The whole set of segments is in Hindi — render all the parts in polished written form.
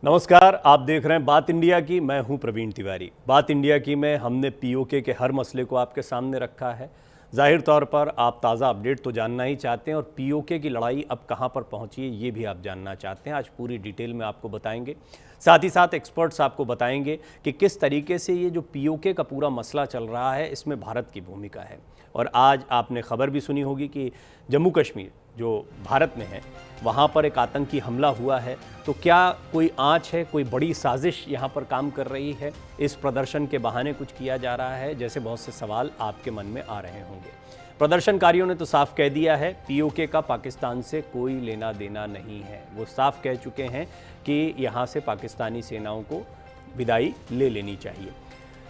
नमस्कार, आप देख रहे हैं बात इंडिया की। मैं हूं प्रवीण तिवारी। बात इंडिया की में हमने पीओके के हर मसले को आपके सामने रखा है। जाहिर तौर पर आप ताज़ा अपडेट तो जानना ही चाहते हैं और पीओके की लड़ाई अब कहां पर पहुंची है ये भी आप जानना चाहते हैं। आज पूरी डिटेल में आपको बताएंगे, साथ ही साथ एक्सपर्ट्स आपको बताएंगे कि किस तरीके से ये जो पीओके का पूरा मसला चल रहा है इसमें भारत की भूमिका है। और आज आपने खबर भी सुनी होगी कि जम्मू कश्मीर जो भारत में है वहाँ पर एक आतंकी हमला हुआ है। तो क्या कोई आंच है, कोई बड़ी साजिश यहाँ पर काम कर रही है? इस प्रदर्शन के बहाने कुछ किया जा रहा है, जैसे बहुत से सवाल आपके मन में आ रहे होंगे। प्रदर्शनकारियों ने तो साफ कह दिया है पीओके का पाकिस्तान से कोई लेना देना नहीं है। वो साफ कह चुके हैं कि यहाँ से पाकिस्तानी सेनाओं को विदाई ले लेनी चाहिए।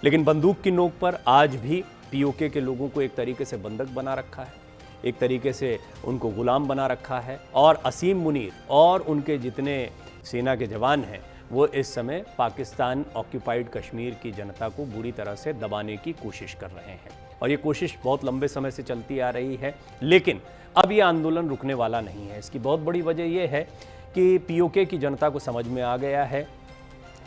लेकिन बंदूक की नोक पर आज भी पीओके के लोगों को एक तरीके से बंधक बना रखा है, एक तरीके से उनको गुलाम बना रखा है। और असीम मुनीर और उनके जितने सेना के जवान हैं वो इस समय पाकिस्तान ऑक्यूपाइड कश्मीर की जनता को बुरी तरह से दबाने की कोशिश कर रहे हैं। और ये कोशिश बहुत लंबे समय से चलती आ रही है, लेकिन अब ये आंदोलन रुकने वाला नहीं है। इसकी बहुत बड़ी वजह यह है कि पीओके की जनता को समझ में आ गया है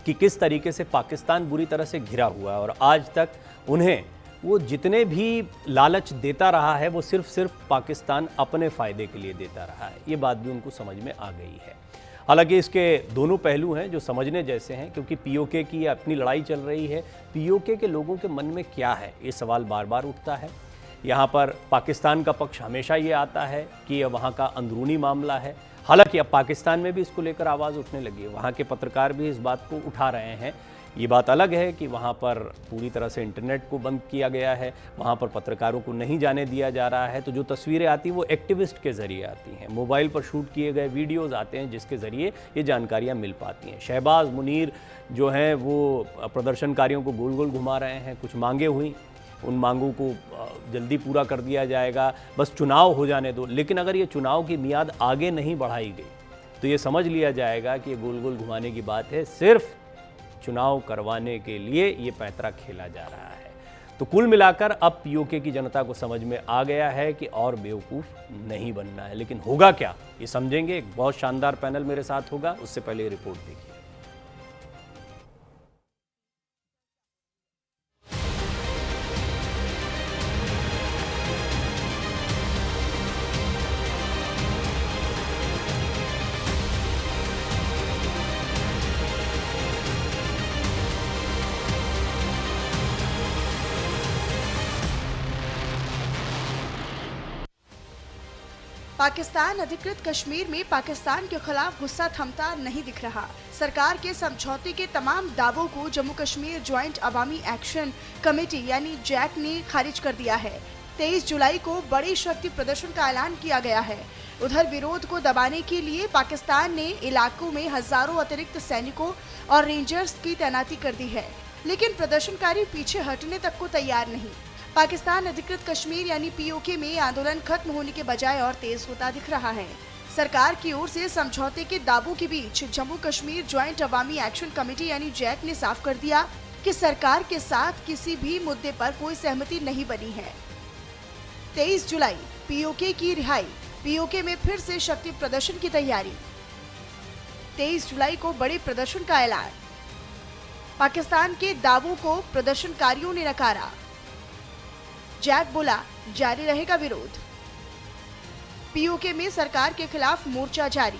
कि किस तरीके से पाकिस्तान बुरी तरह से घिरा हुआ है। और आज तक उन्हें वो जितने भी लालच देता रहा है वो सिर्फ पाकिस्तान अपने फ़ायदे के लिए देता रहा है। ये बात भी उनको समझ में आ गई है। हालांकि इसके दोनों पहलू हैं जो समझने जैसे हैं, क्योंकि पीओके की अपनी लड़ाई चल रही है। पीओके के लोगों के मन में क्या है, ये सवाल बार बार उठता है। यहाँ पर पाकिस्तान का पक्ष हमेशा ये आता है कि यह वहाँ का अंदरूनी मामला है। हालांकि अब पाकिस्तान में भी इसको लेकर आवाज़ उठने लगी है, वहाँ के पत्रकार भी इस बात को उठा रहे हैं। ये बात अलग है कि वहाँ पर पूरी तरह से इंटरनेट को बंद किया गया है, वहाँ पर पत्रकारों को नहीं जाने दिया जा रहा है। तो जो तस्वीरें आती हैं वो एक्टिविस्ट के ज़रिए आती हैं, मोबाइल पर शूट किए गए वीडियोस आते हैं जिसके ज़रिए ये जानकारियाँ मिल पाती हैं। शहबाज मुनीर जो हैं वो प्रदर्शनकारियों को गोल गोल घुमा रहे हैं। कुछ मांगे हुई, उन मांगों को जल्दी पूरा कर दिया जाएगा, बस चुनाव हो जाने दो। लेकिन अगर ये चुनाव की मियाद आगे नहीं बढ़ाई गई तो ये समझ लिया जाएगा कि ये गोल गोल घुमाने की बात है, सिर्फ चुनाव करवाने के लिए ये पैंतरा खेला जा रहा है। तो कुल मिलाकर अब पीओके की जनता को समझ में आ गया है कि और बेवकूफ़ नहीं बनना है। लेकिन होगा क्या, ये समझेंगे। एक बहुत शानदार पैनल मेरे साथ होगा, उससे पहले ये रिपोर्ट देखिए। पाकिस्तान अधिकृत कश्मीर में पाकिस्तान के खिलाफ गुस्सा थमता नहीं दिख रहा। सरकार के समझौते के तमाम दावों को जम्मू कश्मीर ज्वाइंट अवामी एक्शन कमेटी यानी जैक ने खारिज कर दिया है। 23 जुलाई को बड़ी शक्ति प्रदर्शन का ऐलान किया गया है। उधर विरोध को दबाने के लिए पाकिस्तान ने इलाकों में हजारों अतिरिक्त सैनिकों और रेंजर्स की तैनाती कर दी है, लेकिन प्रदर्शनकारी पीछे हटने तक को तैयार नहीं। पाकिस्तान अधिकृत कश्मीर यानी पीओके में आंदोलन खत्म होने के बजाय और तेज होता दिख रहा है। सरकार की ओर से समझौते के दावों के बीच जम्मू कश्मीर ज्वाइंट अवामी एक्शन कमेटी यानी जैक ने साफ कर दिया कि सरकार के साथ किसी भी मुद्दे पर कोई सहमति नहीं बनी है। 23 जुलाई पीओके की रिहाई, पीओके में फिर से शक्ति प्रदर्शन की तैयारी। 23 जुलाई को बड़े प्रदर्शन का ऐलान। पाकिस्तान के दावों को प्रदर्शनकारियों ने नकारा। जैक बोला जारी रहेगा विरोध। पीओके में सरकार के खिलाफ मोर्चा जारी।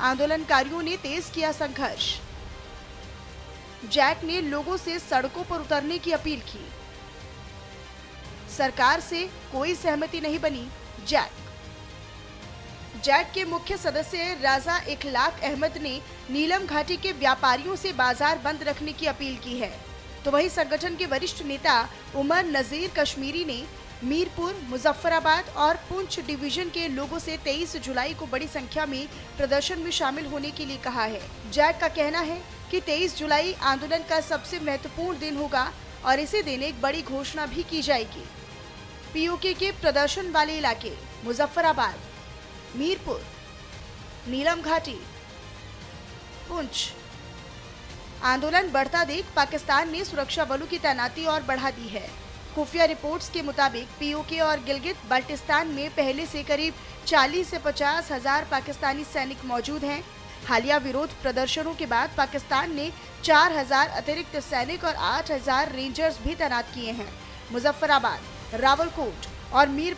आंदोलनकारियों ने तेज किया संघर्ष। जैक ने लोगों से सड़कों पर उतरने की अपील की। सरकार से कोई सहमति नहीं बनी। जैक के मुख्य सदस्य राजा इखलाक अहमद ने नीलम घाटी के व्यापारियों से बाजार बंद रखने की अपील की है। तो वही संगठन के वरिष्ठ नेता उमर नजीर कश्मीरी ने मीरपुर, मुजफ्फराबाद और पुंछ डिवीजन के लोगों से 23 जुलाई को बड़ी संख्या में प्रदर्शन में शामिल होने के लिए कहा है। जैक का कहना है कि 23 जुलाई आंदोलन का सबसे महत्वपूर्ण दिन होगा और इसी दिन एक बड़ी घोषणा भी की जाएगी। पीओके के प्रदर्शन वाले इलाके मुजफ्फराबाद, मीरपुर, नीलम घाटी, पुंछ। आंदोलन बढ़ता देख पाकिस्तान ने सुरक्षा बलों की तैनाती और बढ़ा दी है। खुफिया रिपोर्ट्स के मुताबिक पीओके और गिलगित बाल्टिस्तान में पहले से करीब 40 से 50 हजार पाकिस्तानी सैनिक मौजूद हैं। हालिया विरोध प्रदर्शनों के बाद पाकिस्तान ने 4000 अतिरिक्त सैनिक और 8000 रेंजर्स भी तैनात किए हैं। मुजफ्फराबाद, रावलकोट और मीर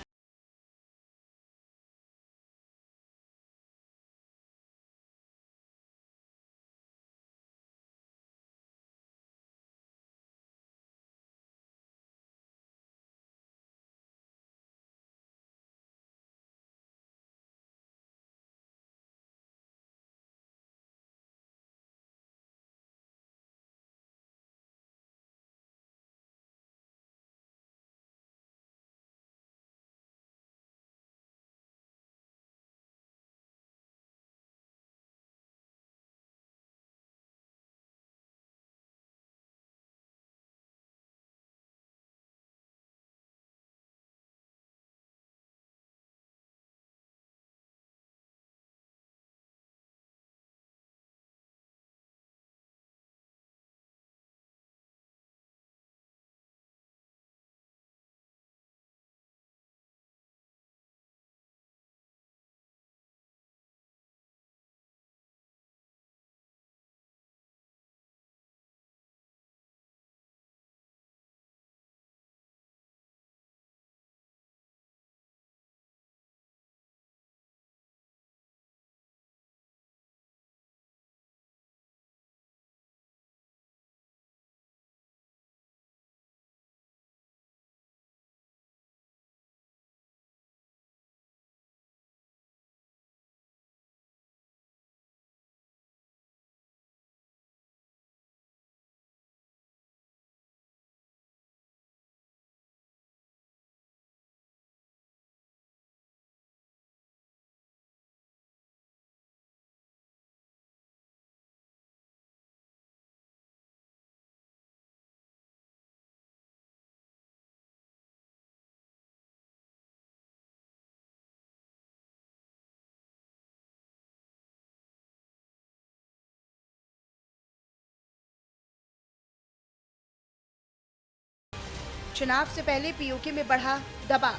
चुनाव से पहले पीओके में बढ़ा दबाव,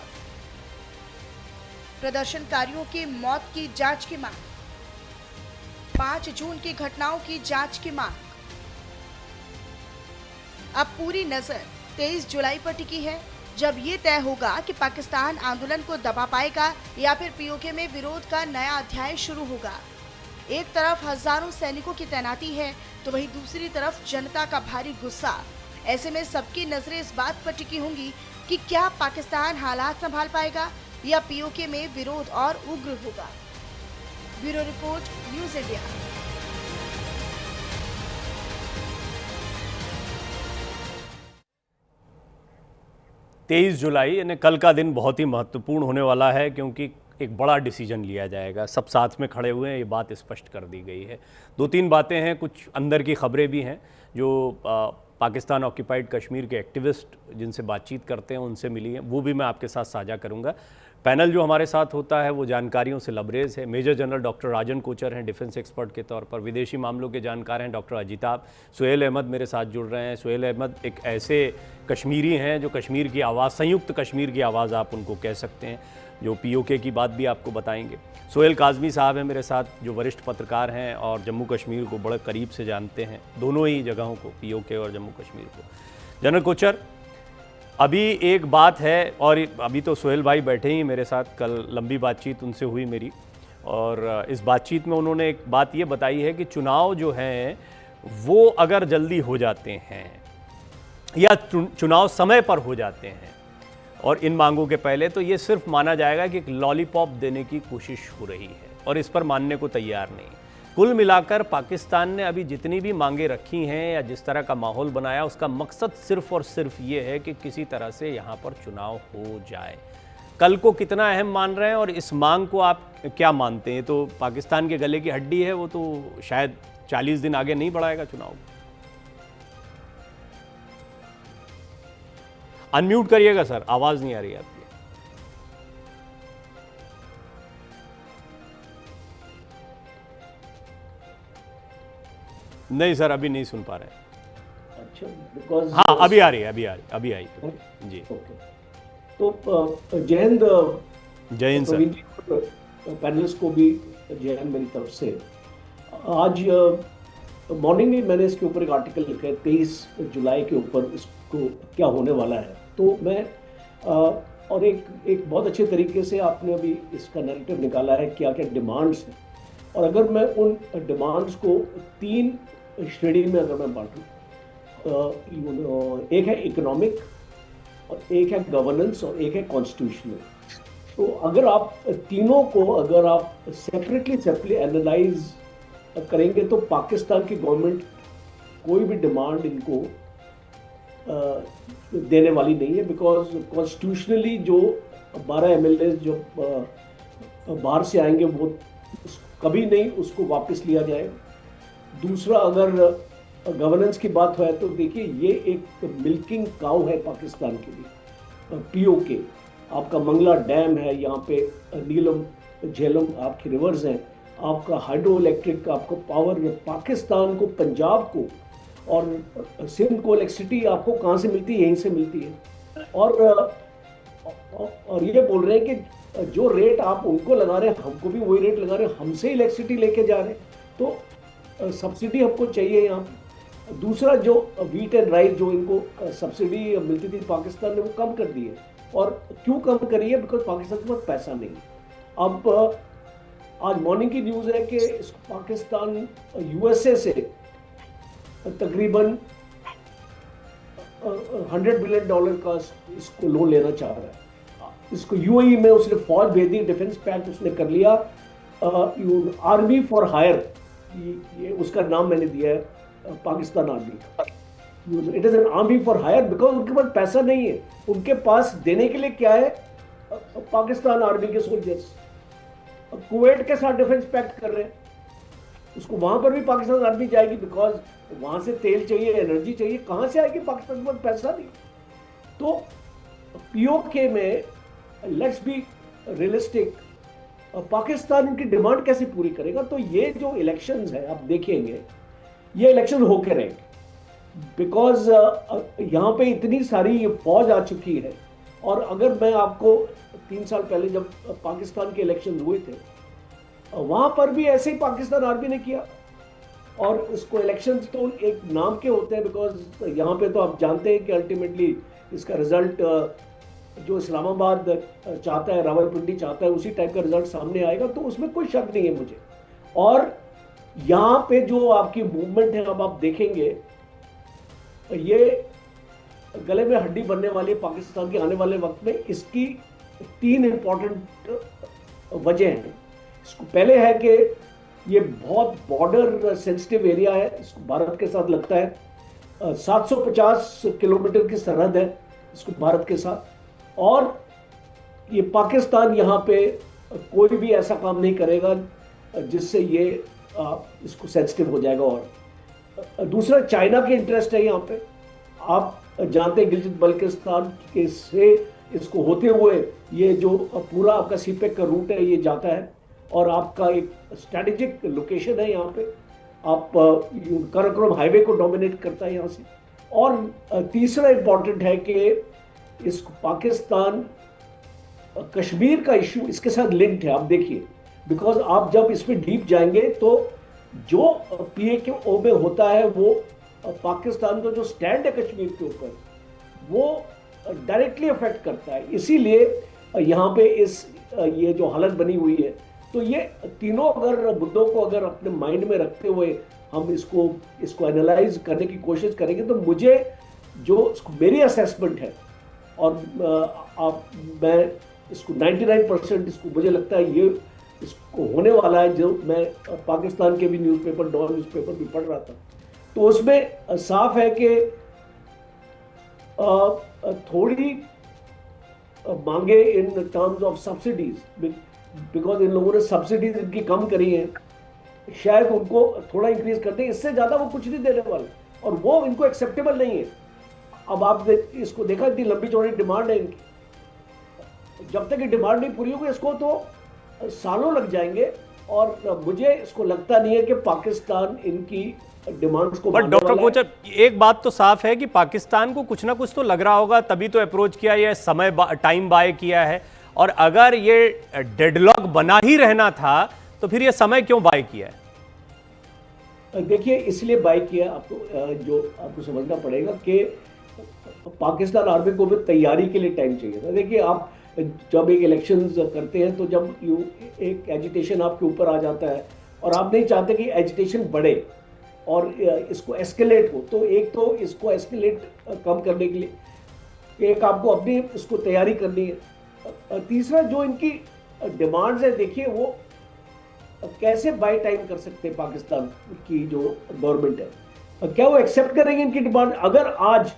प्रदर्शनकारियों की मौत की जांच की मांग, 5 जून की घटनाओं की जांच की मांग। अब पूरी नजर 23 जुलाई पर टिकी है, जब ये तय होगा कि पाकिस्तान आंदोलन को दबा पाएगा या फिर पीओके में विरोध का नया अध्याय शुरू होगा। एक तरफ हजारों सैनिकों की तैनाती है तो वहीं दूसरी तरफ जनता का भारी गुस्सा। ऐसे में सबकी नजरें इस बात पर टिकी होंगी कि क्या पाकिस्तान हालात संभाल पाएगा या पीओके में विरोध और उग्र होगा। Bureau report, news India. 23 जुलाई यानी कल का दिन बहुत ही महत्वपूर्ण होने वाला है, क्योंकि एक बड़ा डिसीजन लिया जाएगा। सब साथ में खड़े हुए हैं, ये बात स्पष्ट कर दी गई है। 2-3 बातें हैं, कुछ अंदर की खबरें भी हैं जो पाकिस्तान ऑक्यूपाइड कश्मीर के एक्टिविस्ट जिनसे बातचीत करते हैं उनसे मिली हैं, वो भी मैं आपके साथ साझा करूंगा। पैनल जो हमारे साथ होता है वो जानकारियों से लबरेज है। मेजर जनरल डॉक्टर राजन कोचर हैं डिफेंस एक्सपर्ट के तौर पर, विदेशी मामलों के जानकार हैं डॉक्टर अजिताब, सुहेल अहमद मेरे साथ जुड़ रहे हैं। सुहेल अहमद एक ऐसे कश्मीरी हैं जो कश्मीर की आवाज़, संयुक्त कश्मीर की आवाज़ आप उनको कह सकते हैं, जो पीओके की बात भी आपको बताएंगे। सोहेल काज़मी साहब हैं मेरे साथ, जो वरिष्ठ पत्रकार हैं और जम्मू कश्मीर को बड़े करीब से जानते हैं, दोनों ही जगहों को, पीओके और जम्मू कश्मीर को। जनरल कोचर, अभी एक बात है, और अभी तो सोहेल भाई बैठे ही मेरे साथ, कल लंबी बातचीत उनसे हुई मेरी, और इस बातचीत में उन्होंने एक बात ये बताई है कि चुनाव जो हैं वो अगर जल्दी हो जाते हैं या चुनाव समय पर हो जाते हैं और इन मांगों के पहले, तो ये सिर्फ माना जाएगा कि एक लॉलीपॉप देने की कोशिश हो रही है, और इस पर मानने को तैयार नहीं। कुल मिलाकर पाकिस्तान ने अभी जितनी भी मांगे रखी हैं या जिस तरह का माहौल बनाया, उसका मकसद सिर्फ और सिर्फ ये है कि किसी तरह से यहाँ पर चुनाव हो जाए। कल को कितना अहम मान रहे हैं और इस मांग को आप क्या मानते हैं? तो पाकिस्तान के गले की हड्डी है, वो तो शायद 40 दिन आगे नहीं बढ़ाएगा चुनाव। अनम्यूट करिएगा सर, आवाज नहीं आ रही आपकी। नहीं सर, अभी नहीं सुन पा रहे। अच्छा, बिकॉज हाँ अभी आ रही है, अभी आई जी। ओके, तो जय हिंद। जय हिंद सर। पैनलिस्ट को भी जय हिंद मेरी तरफ से। आज मॉर्निंग में मैंने इसके ऊपर एक आर्टिकल लिखा है 23 जुलाई के ऊपर, इसको क्या होने वाला है। तो मैं और एक बहुत अच्छे तरीके से आपने अभी इसका नैरेटिव निकाला है, क्या क्या डिमांड्स हैं। और अगर मैं उन डिमांड्स को 3 श्रेणी में अगर मैं बांटूँ, एक है इकोनॉमिक, और एक है गवर्नेंस, और एक है कॉन्स्टिट्यूशनल। तो अगर आप तीनों को अगर आप सेपरेटली एनालाइज करेंगे तो पाकिस्तान की गवर्नमेंट कोई भी डिमांड इनको देने वाली नहीं है, बिकॉज कॉन्स्टिट्यूशनली जो 12 MLA जो बाहर से आएंगे वो कभी नहीं उसको वापस लिया जाएगा। दूसरा, अगर गवर्नेंस की बात है तो देखिए ये एक मिल्किंग काउ है पाकिस्तान के लिए। POK, आपका मंगला डैम है, यहाँ पे नीलम झेलम आपकी रिवर्स हैं, आपका हाइड्रो इलेक्ट्रिक आपको पावर पाकिस्तान को, पंजाब को और सिंध को इलेक्ट्रिसिटी आपको कहाँ से मिलती है? यहीं से मिलती है। और ये बोल रहे हैं कि जो रेट आप उनको लगा रहे हैं हमको भी वही रेट लगा रहे हैं, हमसे इलेक्ट्रिसिटी लेके जा रहे हैं, तो सब्सिडी हमको चाहिए यहाँ पे। दूसरा, जो वीट एंड राइस जो इनको सब्सिडी मिलती थी पाकिस्तान ने, वो कम कर दी है। और क्यों कम करी है? बिकॉज पाकिस्तान के पास पैसा नहीं है। अब आज मॉर्निंग की न्यूज़ है कि पाकिस्तान USA से तकरीबन $100 बिलियन का इसको लोन लेना चाह रहा है। इसको UAE में उसने फौज भेज दी, डिफेंस पैक्ट उसने कर लिया। आर्मी फॉर हायर, ये उसका नाम मैंने दिया है Pakistan army. It is an army for hire because उनके पास पैसा नहीं है। उनके पास देने के लिए क्या है? पाकिस्तान आर्मी के सोल्जर्स। कुवैत के साथ डिफेंस पैक्ट कर रहे हैं, उसको वहां पर भी पाकिस्तान आर्मी जाएगी, बिकॉज वहां से तेल चाहिए, एनर्जी चाहिए, कहां से आएगी? पाकिस्तान के पास पैसा नहीं। तो POK में लेट्स बी रियलिस्टिक, पाकिस्तान इनकी डिमांड कैसे पूरी करेगा? तो ये जो इलेक्शंस है आप देखेंगे, ये इलेक्शन होके रहेंगे, बिकॉज यहाँ पे इतनी सारी फौज आ चुकी है। और अगर मैं आपको 3 साल पहले जब पाकिस्तान के इलेक्शन हुए थे, वहाँ पर भी ऐसे ही पाकिस्तान आर्मी ने किया। और इसको इलेक्शंस तो एक नाम के होते हैं, बिकॉज यहाँ पे तो आप जानते हैं कि अल्टीमेटली इसका रिजल्ट जो इस्लामाबाद चाहता है, रावलपिंडी चाहता है, उसी टाइप का रिजल्ट सामने आएगा। तो उसमें कोई शक नहीं है मुझे। और यहाँ पे जो आपकी मूवमेंट है, अब आप देखेंगे ये गले में हड्डी बनने वाली है पाकिस्तान के आने वाले वक्त में। इसकी 3 इंपॉर्टेंट वजह हैं। इसको पहले है कि ये बहुत बॉर्डर सेंसिटिव एरिया है, इसको भारत के साथ लगता है। 750 किलोमीटर की सरहद है इसको भारत के साथ। और ये पाकिस्तान यहाँ पे कोई भी ऐसा काम नहीं करेगा जिससे ये इसको सेंसिटिव हो जाएगा। और दूसरा, चाइना के इंटरेस्ट है यहाँ पे। आप जानते हैं गिलगित बल्तिस्तान के से इसको होते हुए ये जो पूरा आपका सीपेक का रूट है ये जाता है, और आपका एक स्ट्रैटेजिक लोकेशन है यहाँ पे। आप काराकोरम हाईवे को डोमिनेट करता है यहाँ से। और तीसरा इंपॉर्टेंट है कि इसको पाकिस्तान कश्मीर का इशू इसके साथ लिंक्ड है। आप देखिए, बिकॉज आप जब इसमें डीप जाएंगे तो जो PAK में होता है वो पाकिस्तान का जो स्टैंड है कश्मीर के ऊपर वो डायरेक्टली अफेक्ट करता है। इसीलिए यहाँ पे ये जो हालत बनी हुई है, तो ये तीनों अगर मुद्दों को अगर अपने माइंड में रखते हुए हम इसको एनालाइज करने की कोशिश करेंगे, तो मुझे जो मेरी असेसमेंट है, और मैं इसको 99% इसको मुझे लगता है ये इसको होने वाला है। जो मैं पाकिस्तान के भी न्यूज़पेपर, डॉन न्यूज़पेपर भी पढ़ रहा था, तो उसमें साफ है कि थोड़ी मांगे in terms of subsidies, because in लोगों ने सब्सिडीज इनकी कम करी है, शायद उनको थोड़ा इंक्रीज कर दें, इससे ज़्यादा वो कुछ नहीं देने वाले, और वो इनको एक्सेप्टेबल नहीं है। अब आप इसको देखा, इतनी लंबी चौड़ी डिमांड है इनकी, जब तक ये डिमांड नहीं पूरी होगी इसको तो सालों लग जाएंगे। और मुझे इसको लगता नहीं है कि पाकिस्तान इनकी डिमांड्स को। बट डॉक्टर कोचर, एक बात तो साफ है कि पाकिस्तान को कुछ ना कुछ तो लग रहा होगा, तभी तो अप्रोच किया, ये टाइम बाय किया है। और अगर ये डेडलॉक बना ही रहना था तो फिर ये समय क्यों बाय किया है? देखिए इसलिए बाय किया आपको, जो आपको समझना पड़ेगा कि पाकिस्तान आर्मी को भी तैयारी के लिए टाइम चाहिए था। देखिए आप जब एक इलेक्शन करते हैं तो जब एक एजिटेशन आपके ऊपर आ जाता है और आप नहीं चाहते कि एजिटेशन बढ़े और इसको एस्केलेट हो, तो एक तो इसको एस्केलेट कम करने के लिए एक आपको अपनी इसको तैयारी करनी है। तीसरा जो इनकी डिमांड्स है, देखिए वो कैसे बाय टाइम कर सकते हैं पाकिस्तान की जो गवर्नमेंट है, क्या वो एक्सेप्ट करेंगे इनकी डिमांड? अगर आज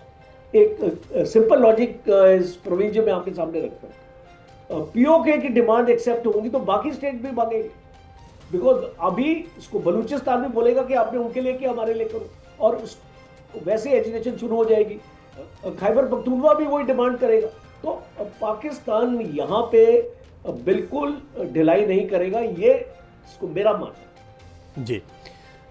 एक सिंपल लॉजिक प्रवीण जी मैं आपके सामने रखता हूँ, पीओके की डिमांड एक्सेप्ट होंगी तो बाकी स्टेट भी मांगेंगे, बिकॉज अभी इसको बलूचिस्तान भी बोलेगा कि आपने उनके लिए किया हमारे लिए करो, और वैसे एजुकेशन शुरू हो जाएगी। खैबर पख्तूनख्वा भी वही डिमांड करेगा। तो पाकिस्तान यहाँ पे बिल्कुल ढिलाई नहीं करेगा, ये इसको मेरा मानना है। जी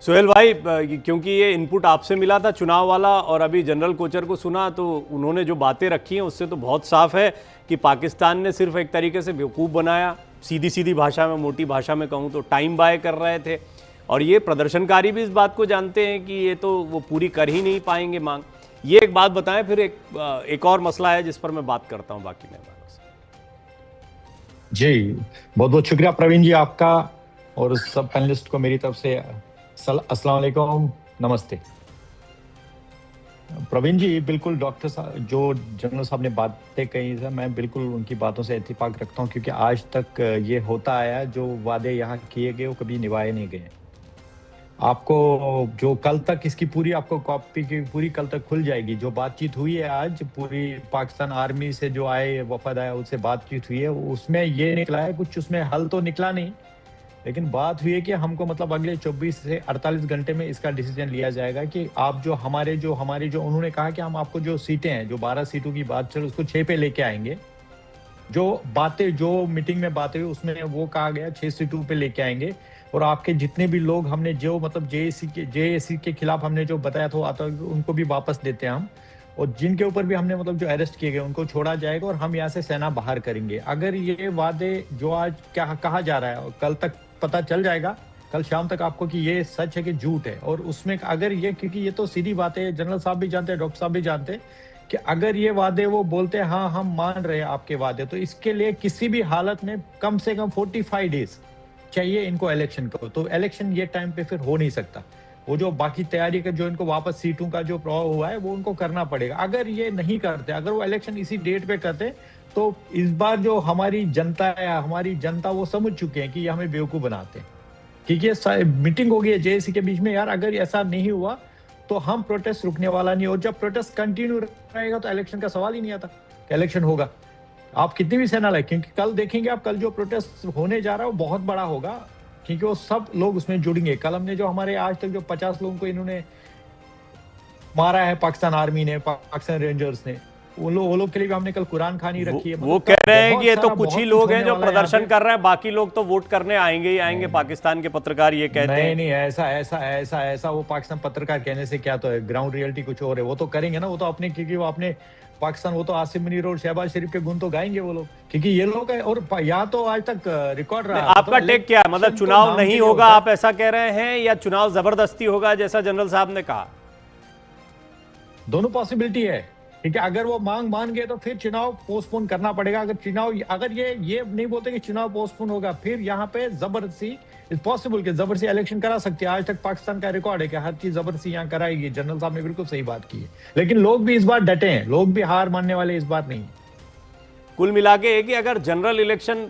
सोहेल भाई, क्योंकि ये इनपुट आपसे मिला था चुनाव वाला और अभी जनरल कोचर को सुना, तो उन्होंने जो बातें रखी हैं उससे तो बहुत साफ है कि पाकिस्तान ने सिर्फ एक तरीके से बेवकूफ़ बनाया, सीधी सीधी भाषा में, मोटी भाषा में कहूँ तो टाइम बाय कर रहे थे। और ये प्रदर्शनकारी भी इस बात को जानते हैं कि ये तो वो पूरी कर ही नहीं पाएंगे मांग। ये एक बात बताएं, फिर एक और मसला है जिस पर मैं बात करता हूँ बाकी मेहमानों से। जी बहुत बहुत शुक्रिया प्रवीण जी आपका, और सब पैनलिस्ट को मेरी तरफ से अस्सलाम वालेकुम, नमस्ते। प्रवीण जी बिल्कुल डॉक्टर साहब जो जनरल साहब ने बातें कही है, मैं बिल्कुल उनकी बातों से इत्तेफाक रखता हूँ, क्योंकि आज तक ये होता आया जो वादे यहाँ किए गए वो कभी निभाए नहीं गए। आपको जो कल तक इसकी पूरी आपको कॉपी की पूरी कल तक खुल जाएगी। जो बातचीत हुई है आज पूरी पाकिस्तान आर्मी से जो आए वफद आया उससे बातचीत हुई है, उसमें ये निकला है, कुछ उसमें हल तो निकला नहीं, लेकिन बात हुई है कि हमको मतलब अगले 24 से 48 घंटे में इसका डिसीजन लिया जाएगा कि आप जो हमारी जो उन्होंने कहा कि हम आपको जो सीटें हैं, जो 12 सीटों की बात चल उसको 6 पे लेके आएंगे। जो मीटिंग में बातें हुई उसमें वो कहा गया 6 सीटों पे लेके आएंगे, और आपके जितने भी लोग हमने जो मतलब जेएसी के खिलाफ हमने जो बताया था उनको भी वापस देते हैं हम, और जिनके ऊपर भी हमने मतलब जो अरेस्ट किए गए उनको छोड़ा जाएगा और हम यहाँ से सेना बाहर करेंगे। अगर ये वादे जो आज क्या कहा जा रहा है और कल तक पता चल जाएगा, कल शाम तक आपको कि ये सच है कि झूठ है। और उसमें अगर ये, क्योंकि ये तो सीधी बात है, जनरल साहब भी जानते हैं, डॉक्टर साहब भी जानते हैं कि अगर ये वादे वो बोलते हैं हाँ हम मान रहे हैं आपके वादे, तो इसके लिए किसी भी हालत में कम से कम 45 डेज चाहिए इनको इलेक्शन को। तो इलेक्शन ये टाइम पे फिर हो नहीं सकता। वो जो बाकी तैयारी का जो इनको वापस सीटों का जो प्रभाव हुआ है वो उनको करना पड़ेगा। अगर ये नहीं करते, अगर वो इलेक्शन इसी डेट पे करते, तो इस बार जो हमारी जनता वो समझ चुके हैं कि ये हमें बेवकूफ बनाते हैं, क्योंकि ये मीटिंग हो गई है जेएसी के बीच में। यार अगर ऐसा नहीं हुआ तो हम प्रोटेस्ट रुकने वाला नहीं, और जब प्रोटेस्ट कंटिन्यू रहेगा तो इलेक्शन का सवाल ही नहीं आता कि इलेक्शन होगा। आप कितनी भी सेना लाए, क्योंकि कल देखेंगे आप, कल जो प्रोटेस्ट होने जा रहा है वो बहुत बड़ा होगा, क्योंकि वो सब लोग उसमें जुड़ेंगे। कल हमने जो हमारे आज तक जो 50 लोगों को इन्होंने मारा है पाकिस्तान आर्मी ने, पाकिस्तान रेंजर्स ने, वो लोग के लिए भी हमने कल कुरान खानी रखी है। वो कह रहे हैं कि ये तो कुछ ही लोग हैं जो प्रदर्शन कर रहे हैं, बाकी लोग तो वोट करने आएंगे ही आएंगे। पाकिस्तान के पत्रकार ये कहते हैं। नहीं, ऐसा वो पाकिस्तान पत्रकार कहने से क्या, तो है ग्राउंड रियलिटी कुछ और है। वो तो करेंगे ना, वो तो अपने, क्योंकि वो अपने पाकिस्तान, वो तो आसिम मुनीर और शहबाज शरीफ के गुण तो गाएंगे वो लोग, क्योंकि ये लोग है। और यहाँ तो आज तक रिकॉर्ड रहा। आपका टेक क्या है, मतलब चुनाव नहीं होगा आप ऐसा कह रहे हैं, या चुनाव जबरदस्ती होगा जैसा जनरल साहब ने कहा? दोनों पॉसिबिलिटी है, ठीक है। अगर वो मांग मान गए तो फिर चुनाव पोस्टपोन करना पड़ेगा। अगर ये नहीं बोलते कि चुनाव पोस्टपोन होगा, फिर यहाँ पे जबरदस्ती इज पॉसिबल कि जबरदस्ती इलेक्शन करा सकते हैं। आज तक पाकिस्तान का रिकॉर्ड है कि हर चीज जबरदस्ती यहाँ कराएगी। जनरल साहब ने बिल्कुल सही बात की है, लेकिन लोग भी इस बार डटे हैं, लोग भी हार मानने वाले इस बार नहीं। कुल मिला के कि अगर जनरल इलेक्शन,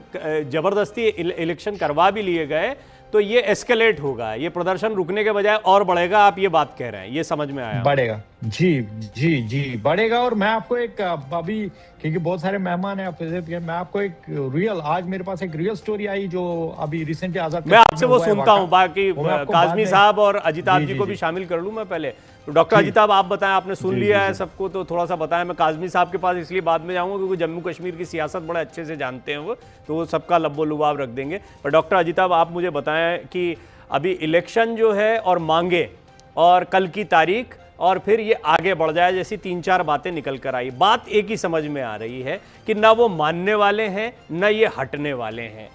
जबरदस्ती इलेक्शन करवा भी लिए गए तो ये एस्केलेट होगा, ये प्रदर्शन रुकने के बजाय और बढ़ेगा, आप ये बात कह रहे हैं, ये समझ में आया? बढ़ेगा जी बढ़ेगा। और मैं आपको एक अभी, क्योंकि बहुत सारे मेहमान हैं आपके, मैं आपको एक रियल, आज मेरे पास एक रियल स्टोरी आई जो अभी रिसेंटली आजाद, मैं आपसे वो सुनता हूँ, बाकी काजमी साहब और अजिताभ जी को भी शामिल कर लूँ मैं पहले। तो डॉक्टर अजिताभ आप बताएं, आपने सुन लिया है सबको, तो थोड़ा सा बताएं। मैं काजमी साहब के पास इसलिए बाद में जाऊंगा क्योंकि जम्मू कश्मीर की सियासत बड़े अच्छे से जानते हैं वो, तो वो सबका लब्बो लुबाब रख देंगे। पर डॉक्टर अजिताभ आप मुझे बताएं कि अभी इलेक्शन जो है और मांगे और कल की तारीख और फिर ये आगे बढ़ जाए, जैसी 3-4 बातें निकल कर आई, बात एक ही समझ में आ रही है कि ना वो मानने वाले हैं ना ये हटने वाले हैं।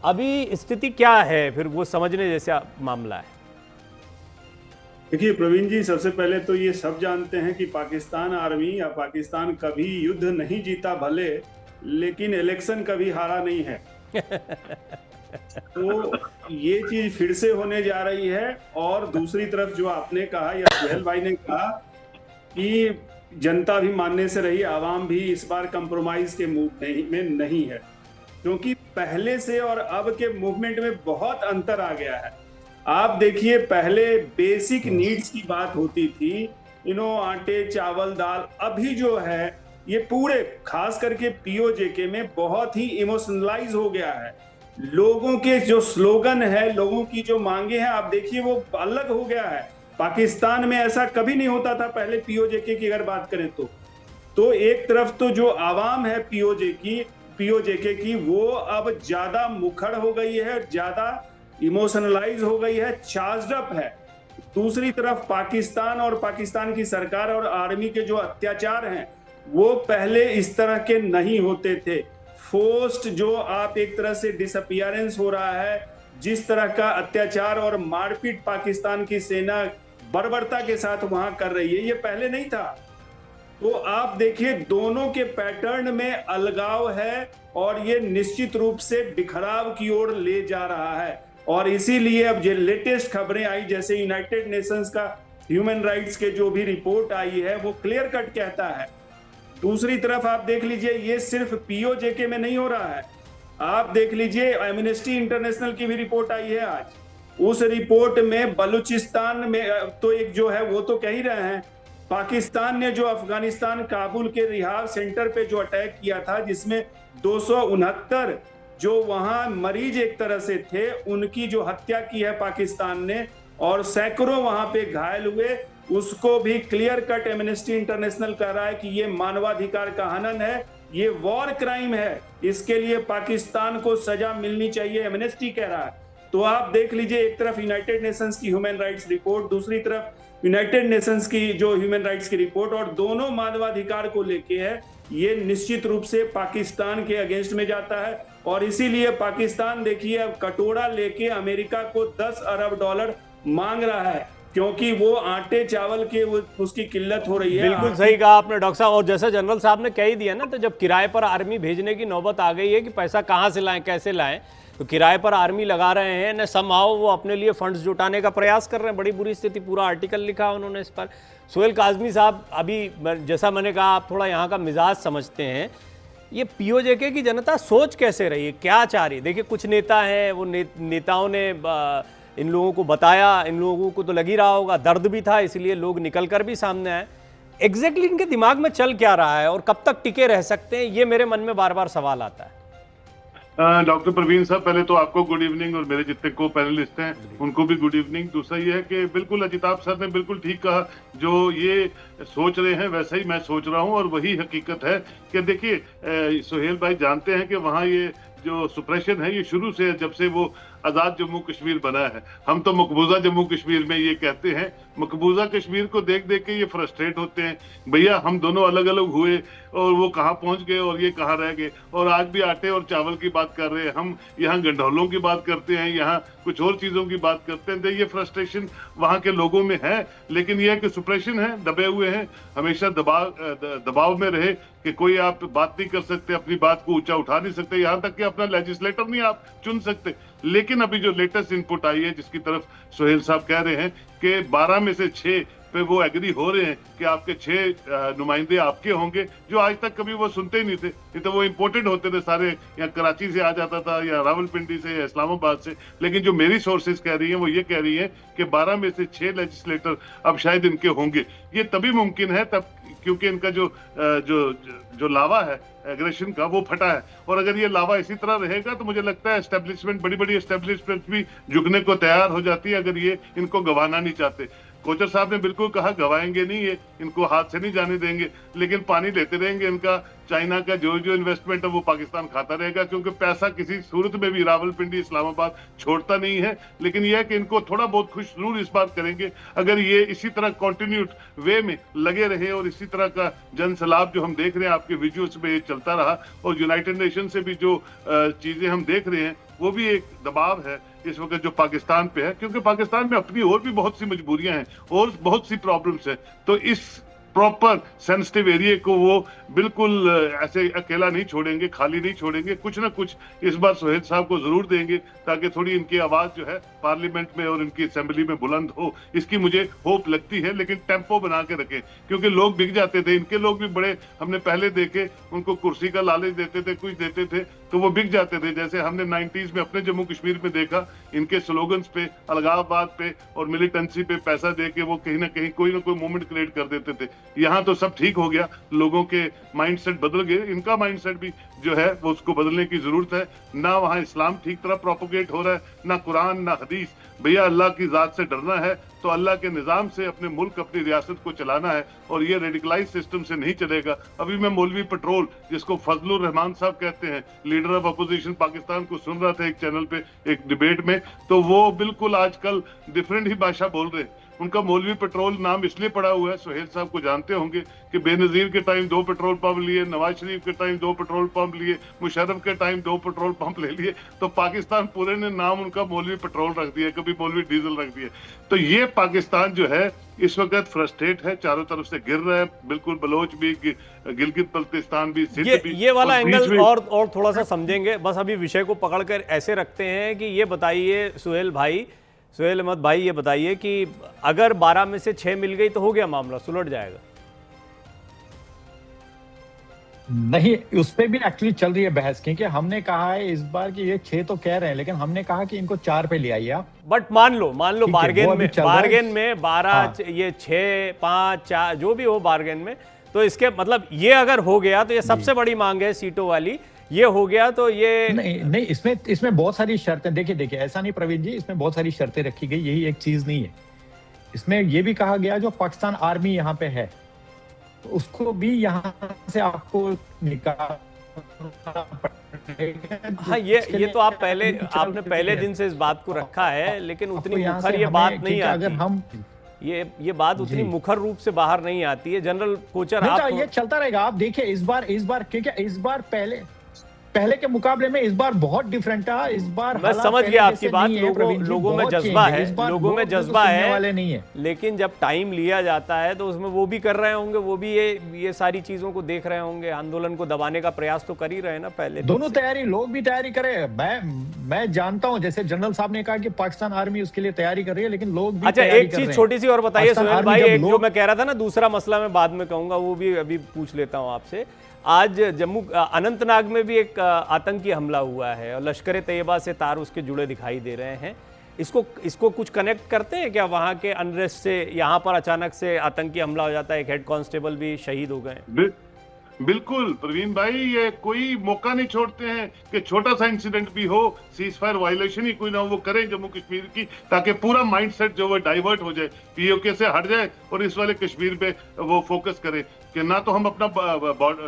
अभी स्थिति क्या है फिर, वो समझने जैसा मामला है? देखिए प्रवीण जी, सबसे पहले तो ये सब जानते हैं कि पाकिस्तान आर्मी या पाकिस्तान कभी युद्ध नहीं जीता भले, लेकिन इलेक्शन कभी हारा नहीं है। तो ये चीज फिर से होने जा रही है। और दूसरी तरफ जो आपने कहा या सुहेल भाई ने कहा कि जनता भी मानने से रही, आवाम भी इस बार कंप्रोमाइज के मूव में नहीं है, क्योंकि पहले से और अब के मूवमेंट में बहुत अंतर आ गया है। आप देखिए, पहले बेसिक नीड्स की बात होती थी, आटे चावल दाल। अभी जो है ये पूरे खास करके पीओजेके में बहुत ही इमोशनलाइज हो गया है। लोगों के जो स्लोगन है, लोगों की जो मांगे हैं, आप देखिए वो अलग हो गया है। पाकिस्तान में ऐसा कभी नहीं होता था पहले पीओजेके की अगर बात करें तो एक तरफ तो जो आवाम है पीओजेके की वो अब ज्यादा मुखर हो गई है, ज्यादा इमोशनलाइज हो गई है, चार्ज्ड अप है। दूसरी तरफ पाकिस्तान और पाकिस्तान की सरकार और आर्मी के जो अत्याचार हैं वो पहले इस तरह के नहीं होते थे। फोर्स्ड जो आप एक तरह से डिसअपियरेंस हो रहा है, जिस तरह का अत्याचार और मारपीट पाकिस्तान की सेना बर्बरता के साथ वहां कर रही है, ये पहले नहीं था। तो आप देखिए दोनों के पैटर्न में अलगाव है और ये निश्चित रूप से बिखराव की ओर ले जा रहा है। और इसीलिए अब जो लेटेस्ट खबरें आई, जैसे यूनाइटेड नेशंस का ह्यूमन राइट्स के जो भी रिपोर्ट आई है वो क्लियर कट कहता है। दूसरी तरफ आप देख लीजिए, ये सिर्फ पीओजेके में नहीं हो रहा है। आप देख लीजिए एमनेस्टी इंटरनेशनल की भी रिपोर्ट आई है आज। उस रिपोर्ट में बलूचिस्तान में तो एक जो है वो तो कह ही रहे हैं, पाकिस्तान ने जो अफगानिस्तान काबुल के रिहाब सेंटर पे जो अटैक किया था, जिसमें 269 जो वहां मरीज एक तरह से थे उनकी जो हत्या की है पाकिस्तान ने, और सैकड़ों वहां पे घायल हुए, उसको भी क्लियर कट एमनेस्टी इंटरनेशनल कह रहा है कि ये मानवाधिकार का हनन है, ये वॉर क्राइम है, इसके लिए पाकिस्तान को सजा मिलनी चाहिए, एमनेस्टी कह रहा है। तो आप देख लीजिए, एक तरफ यूनाइटेड नेशंस की ह्यूमन राइट्स रिपोर्ट, दूसरी तरफ यूनाइटेड नेशंस की जो ह्यूमन राइट्स की रिपोर्ट, और दोनों मानवाधिकार को लेके है। ये निश्चित रूप से पाकिस्तान के अगेंस्ट में जाता है। और इसीलिए पाकिस्तान देखिए अब कटोरा लेके अमेरिका को 10 अरब डॉलर मांग रहा है, क्योंकि वो आटे चावल के उसकी किल्लत हो रही है। बिल्कुल सही कहा आपने डॉक्टर साहब। और जैसे जनरल साहब ने कह ही दिया ना, तो जब किराए पर आर्मी भेजने की नौबत आ गई है कि पैसा कहाँ से लाएं, कैसे लाएं, तो किराए पर आर्मी लगा रहे हैं न, समहाउ वो अपने लिए फंड्स जुटाने का प्रयास कर रहे हैं। बड़ी बुरी स्थिति, पूरा आर्टिकल लिखा उन्होंने इस पर। सुहेल काज़मी साहब, अभी जैसा मैंने कहा, आप थोड़ा यहाँ का मिजाज समझते हैं, ये पीओजेके की जनता सोच कैसे रही है, क्या चाह रही है? देखिए कुछ नेता हैं, वो नेताओं ने इन लोगों को बताया, इन लोगों को तो लग ही रहा होगा, दर्द भी था, इसलिए लोग निकल कर भी सामने आए। एग्जैक्टली इनके दिमाग में चल क्या रहा है और कब तक टिके रह सकते हैं, ये मेरे मन में बार बार सवाल आता है। डॉक्टर प्रवीण साहब, पहले तो आपको गुड इवनिंग, और मेरे जितने को पैनलिस्ट हैं उनको भी गुड इवनिंग। दूसरा ये है कि बिल्कुल अजिताभ सर ने बिल्कुल ठीक कहा, जो ये सोच रहे हैं वैसा ही मैं सोच रहा हूं, और वही हकीकत है कि देखिए सुहेल भाई जानते हैं कि वहां ये जो सुप्रेशन है ये शुरू से, जब से वो आजाद जम्मू कश्मीर बना है, हम तो मकबूजा जम्मू कश्मीर में ये कहते हैं, मकबूजा कश्मीर को देख देख के ये फ्रस्ट्रेट होते हैं, भैया हम दोनों अलग अलग हुए और वो कहाँ पहुंच गए और ये कहाँ रह गए, और आज भी आटे और चावल की बात कर रहे हैं, हम यहाँ गंडौलों की बात करते हैं, यहाँ कुछ और चीजों की बात करते हैं। ये फ्रस्ट्रेशन वहां के लोगों में है, लेकिन यह कि सुप्रेशन है, दबे हुए हैं, हमेशा दबाव में रहे कि कोई आप बात नहीं कर सकते, अपनी बात को ऊंचा उठा नहीं सकते, यहाँ तक कि अपना लेजिस्लेटर नहीं आप चुन सकते। लेकिन अभी जो लेटेस्ट इनपुट आई है, जिसकी तरफ सुहेल साहब कह रहे हैं कि 12 में से 6 पे वो एग्री हो रहे हैं कि आपके 6 नुमाइंदे आपके होंगे, जो आज तक कभी वो सुनते ही नहीं थे। नहीं तो वो इम्पोर्टेड होते थे सारे, या कराची से आ जाता था, या रावलपिंडी से, या इस्लामाबाद से। लेकिन जो मेरी सोर्सेज कह रही हैं वो ये कह रही हैं कि 12 में से 6 लेजिस्लेटर अब शायद इनके होंगे। ये तभी मुमकिन है तब क्योंकि इनका जो लावा है एग्रेशन का, वो फटा है। और अगर ये लावा इसी तरह रहेगा तो मुझे लगता है एस्टेब्लिशमेंट, बड़ी बड़ी एस्टेब्लिशमेंट भी झुकने को तैयार हो जाती है, अगर ये इनको गंवाना नहीं चाहते। कोचर साहब ने बिल्कुल कहा गवाएंगे नहीं, ये इनको हाथ से नहीं जाने देंगे, लेकिन पानी लेते रहेंगे। इनका चाइना का जो इन्वेस्टमेंट है वो पाकिस्तान खाता रहेगा, क्योंकि पैसा किसी सूरत में भी रावलपिंडी इस्लामाबाद छोड़ता नहीं है। लेकिन यह है कि इनको थोड़ा बहुत खुश जरूर इस बात करेंगे अगर ये इसी तरह कॉन्टिन्यूड वे में लगे रहे, और इसी तरह का जन सैलाब जो हम देख रहे हैं आपके विजुअल्स में ये चलता रहा, और यूनाइटेड नेशन से भी जो चीजें हम देख रहे हैं वो भी एक दबाव है इस वक्त जो पाकिस्तान पे है, क्योंकि पाकिस्तान में अपनी और भी बहुत सी मजबूरियां हैं और बहुत सी प्रॉब्लम्स हैं। तो इस प्रॉपर सेंसिटिव एरिया को वो बिल्कुल ऐसे अकेला नहीं छोड़ेंगे, खाली नहीं छोड़ेंगे। कुछ ना कुछ इस बार सोहेल साहब को जरूर देंगे ताकि थोड़ी इनकी आवाज जो है पार्लियामेंट में और इनकी असेंबली में बुलंद हो। इसकी मुझे होप लगती है, लेकिन टेम्पो बना के रखें, क्योंकि लोग बिक जाते थे। इनके लोग भी बड़े हमने पहले देखे, उनको कुर्सी का लालच देते थे, कुछ देते थे तो वो बिक जाते थे। जैसे हमने 90s में अपने जम्मू कश्मीर में देखा, इनके स्लोगन्स पे, अलगाववाद पे और मिलिटेंसी पे पैसा दे के वो कहीं ना कहीं कोई ना कोई मूवमेंट क्रिएट कर देते थे। यहाँ तो सब ठीक हो गया, लोगों के माइंडसेट बदल गए। इनका माइंडसेट भी जो है वो उसको बदलने की जरूरत है। ना वहाँ इस्लाम ठीक तरह प्रोपोगेट हो रहा है, ना कुरान ना हदीस। भैया अल्लाह की जात से डरना है तो अल्लाह के निजाम से अपने मुल्क, अपनी रियासत को चलाना है, और ये रेडिकलाइज सिस्टम से नहीं चलेगा। अभी मैं मौलवी पट्रोल, जिसको फजलुर रहमान साहब कहते हैं, लीडर ऑफ अपोजिशन पाकिस्तान, को सुन रहा था एक चैनल पे एक डिबेट में, तो वो बिल्कुल आजकल डिफरेंट ही भाषा बोल रहे हैं। उनका मौलवी पेट्रोल नाम इसलिए पड़ा हुआ है, सोहेल साहब को जानते होंगे कि बेनजीर के टाइम 2 पेट्रोल पंप लिए, नवाज शरीफ के टाइम 2 पेट्रोल पंप लिए, मुशर्रफ के टाइम 2 पेट्रोल पंप ले लिए, तो पाकिस्तान पूरे ने नाम उनका मौलवी पेट्रोल रख दिया, कभी मौलवी डीजल रख दिया। तो ये पाकिस्तान जो है इस वक्त फ्रस्ट्रेट है, चारों तरफ से गिर रहा है, बिल्कुल बलोच भी, गिलगित बल्तिस्तान भी, सिंध भी। ये वाला एंगल और थोड़ा सा समझेंगे, बस अभी विषय को पकड़कर ऐसे रखते हैं कि ये बताइए सुहेल अहमद भाई, ये बताइए कि अगर 12 में से 6 मिल गई तो हो गया मामला, सुलट जाएगा? नहीं, उस पर भी एक्चुअली चल रही है बहस, क्योंकि हमने कहा है इस बार कि ये 6 तो कह रहे हैं, लेकिन हमने कहा कि इनको 4 पे ले आइए आप। बट मान लो बार्गेन में 12 हाँ। ये 6, 5, 4 जो भी हो बार्गेन में, तो इसके मतलब ये अगर हो गया तो ये सबसे बड़ी मांग है सीटों वाली, ये हो गया तो ये नहीं, इसमें बहुत सारी शर्तें, देखिए ऐसा नहीं प्रवीण जी, इसमें बहुत सारी शर्तें रखी गई, यही एक चीज नहीं है। इसमें ये भी कहा गया जो पाकिस्तान आर्मी यहाँ पे है तो उसको भी यहाँ से आपको निकालना पड़ेगा। हाँ, ये तो आपने पहले दिन से इस बात को रखा है, लेकिन उतनी मुखर ये बात नहीं आती। अगर हम ये बात उतनी मुखर रूप से बाहर नहीं आती है। जनरल कोचर आप ये चलता रहेगा। आप देखिए इस बार क्योंकि इस बार पहले के मुकाबले में इस बार बहुत डिफरेंट था। इस बार मैं समझ गया आपकी बात, लोगों में जज्बा है, लोगों में जज्बा है वाले नहीं है, लेकिन जब टाइम लिया जाता है तो उसमें वो भी कर रहे होंगे, वो भी ये सारी चीजों को देख रहे होंगे, आंदोलन को दबाने का प्रयास तो कर ही रहे हैं ना पहले। दोनों तैयारी, लोग भी तैयारी करे। मैं जानता हूं, जैसे जनरल साहब ने कहा कि पाकिस्तान आर्मी उसके लिए तैयारी कर रही है, लेकिन लोग भी अच्छा एक चीज छोटी सी और बताइए सुहेल भाई, एक जो मैं कह रहा था ना, दूसरा मसला मैं बाद में कहूंगा, वो भी अभी पूछ लेता हूं आपसे। आज अनंतनाग में भी एक आतंकी हमला हुआ है और लश्कर तैयबा से तार उसके जुड़े दिखाई दे रहे हैं। इसको कुछ कनेक्ट करते हैं क्या वहां के अनरेस्ट से? यहाँ पर अचानक से आतंकी हमला हो जाता है, एक हेड कांस्टेबल भी शहीद हो गए। बिल्कुल प्रवीण भाई, ये कोई मौका नहीं छोड़ते हैं कि छोटा सा इंसिडेंट भी हो, सीज फायर वायलेशन ही कोई ना हो, वो करें जम्मू कश्मीर की, ताकि पूरा माइंडसेट जो है डाइवर्ट हो जाए, पीओके से हट जाए और इस वाले कश्मीर पे वो फोकस करें कि ना तो हम अपना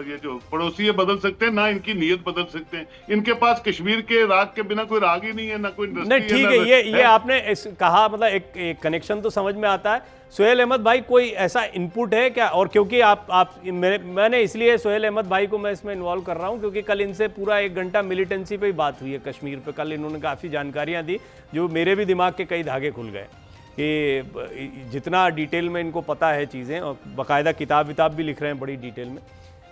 ये जो पड़ोसी है बदल सकते हैं, ना इनकी नीयत बदल सकते हैं। इनके पास कश्मीर के राग के बिना कोई राग ही नहीं है, ना कोई नहीं। ठीक है, ये आपने कहा, मतलब एक कनेक्शन तो समझ में आता है। सुहेल अहमद भाई, कोई ऐसा इनपुट है क्या? और क्योंकि मैंने इसलिए सुहेल अहमद भाई को मैं इसमें इन्वॉल्व कर रहा हूं क्योंकि कल इनसे पूरा 1 घंटा मिलिटेंसी पे ही बात हुई है कश्मीर पे। कल इन्होंने काफ़ी जानकारियां दी जो मेरे भी दिमाग के कई धागे खुल गए कि जितना डिटेल में इनको पता है चीज़ें, और बाकायदा किताब भी लिख रहे हैं बड़ी डिटेल में।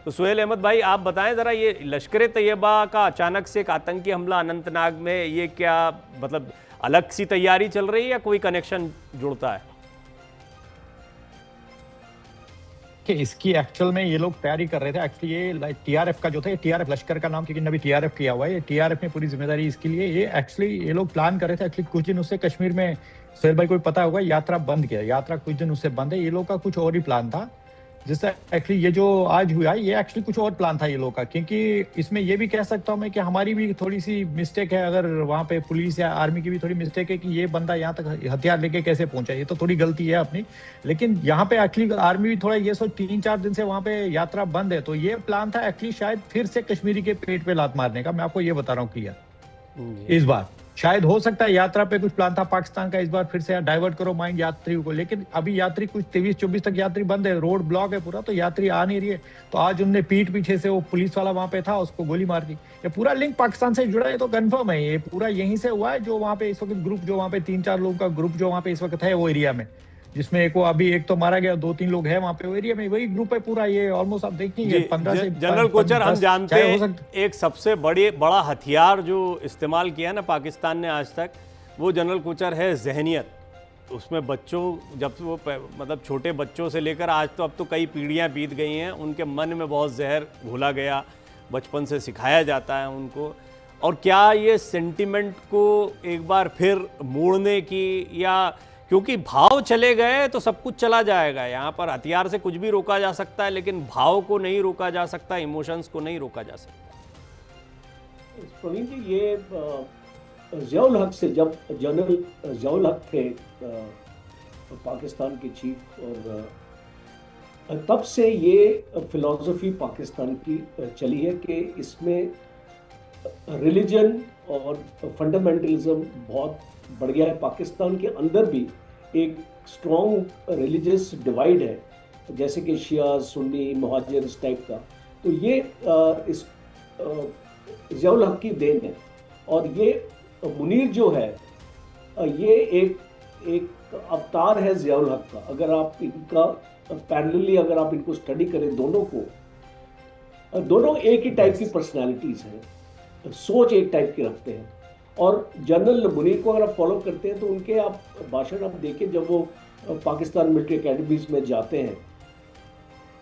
तो सुहेल अहमद भाई, आप बताएं ज़रा, ये लश्कर तैयबा का अचानक से एक आतंकी हमला अनंतनाग में, ये क्या मतलब अलग सी तैयारी चल रही है या कोई कनेक्शन जुड़ता है? कि इसकी एक्चुअल में ये लोग तैयारी कर रहे थे। एक्चुअली ये टीआरएफ का जो था, ये टीआरएफ लश्कर का नाम, क्योंकि अभी टीआरएफ किया हुआ है, ये टीआरएफ ने पूरी जिम्मेदारी इसके लिए, ये एक्चुअली ये लोग प्लान कर रहे थे। एक्चुअली कुछ दिन उससे कश्मीर में, सुहेल भाई को पता होगा, यात्रा बंद किया, यात्रा कुछ दिन उससे बंद है। ये लोग का कुछ और ही प्लान था, जिससे एक्चुअली ये जो आज हुआ ये एक्चुअली कुछ और प्लान था ये लोग का। क्योंकि इसमें ये भी कह सकता हूँ मैं कि हमारी भी थोड़ी सी मिस्टेक है, अगर वहाँ पे पुलिस या आर्मी की भी थोड़ी मिस्टेक है कि ये बंदा यहाँ तक हथियार लेके कैसे पहुंचा, ये तो थोड़ी गलती है अपनी। लेकिन यहाँ पे एक्चुअली आर्मी भी थोड़ा ये सोच, 3-4 दिन से वहाँ पे यात्रा बंद है, तो ये प्लान था एक्चुअली शायद फिर से कश्मीरी के पेट पे लात मारने का। मैं आपको ये बता रहा हूँ क्लियर इस बार। शायद हो सकता है यात्रा पे कुछ प्लान था पाकिस्तान का, इस बार फिर से डाइवर्ट करो माइंड यात्रियों को, लेकिन अभी यात्री कुछ 23-24 तक यात्री बंद है, रोड ब्लॉक है पूरा, तो यात्री आ नहीं रही है। तो आज उनने पीठ पीछे से वो पुलिस वाला वहां पे था, उसको गोली मार दी। ये पूरा लिंक पाकिस्तान से जुड़ा है, तो कंफर्म है ये पूरा यहीं से हुआ है। जो वहां पे इस वक्त ग्रुप, जो वहां पे 3-4 लोगों का ग्रुप जो वहां पे इस वक्त है वो एरिया में, जिसमें एक वो अभी एक तो मारा गया, 2-3 लोग हैं वहां पे वो एरिया में, वही ग्रुप है पूरा। ये ऑलमोस्ट आप देखेंगे 15 से जनरल कोचर, हम जानते चाहे हो हैं सकता एक सबसे बड़ा हथियार जो इस्तेमाल किया ना पाकिस्तान ने आज तक, वो जनरल कोचर है जहनियत। उसमें बच्चों, जब वो मतलब छोटे बच्चों से लेकर आज तो अब तो कई पीढ़ियां बीत गई हैं, उनके मन में बहुत जहर घोला गया, बचपन से सिखाया जाता है उनको। और क्या ये सेंटिमेंट को एक बार फिर मोड़ने की, या क्योंकि भाव चले गए तो सब कुछ चला जाएगा, यहाँ पर हथियार से कुछ भी रोका जा सकता है लेकिन भाव को नहीं रोका जा सकता, इमोशंस को नहीं रोका जा सकता। प्रवीण जी, ये ज़ियाउल हक से, जब जनरल ज़ियाउल हक थे पाकिस्तान के चीफ, और तब से ये फिलॉसफी पाकिस्तान की चली है कि इसमें रिलीजन और फंडामेंटलिज्म बहुत बढ़ गया है। पाकिस्तान के अंदर भी एक स्ट्रॉन्ग रिलीजियस डिवाइड है, जैसे कि शिया, सुन्नी, मुहाजिर, इस टाइप का। तो ये इस ज़ियाउल हक की देन है। और ये मुनीर जो है, ये एक अवतार है ज़ियाउल हक का। अगर आप इनका पैरेलली अगर आप इनको स्टडी करें, दोनों एक ही टाइप की पर्सनालिटीज़ हैं, सोच एक टाइप की रखते हैं। और जनरल मुनीर को अगर आप फॉलो करते हैं तो उनके आप भाषण आप देखें, जब वो पाकिस्तान मिलिट्री एकेडमीज में जाते हैं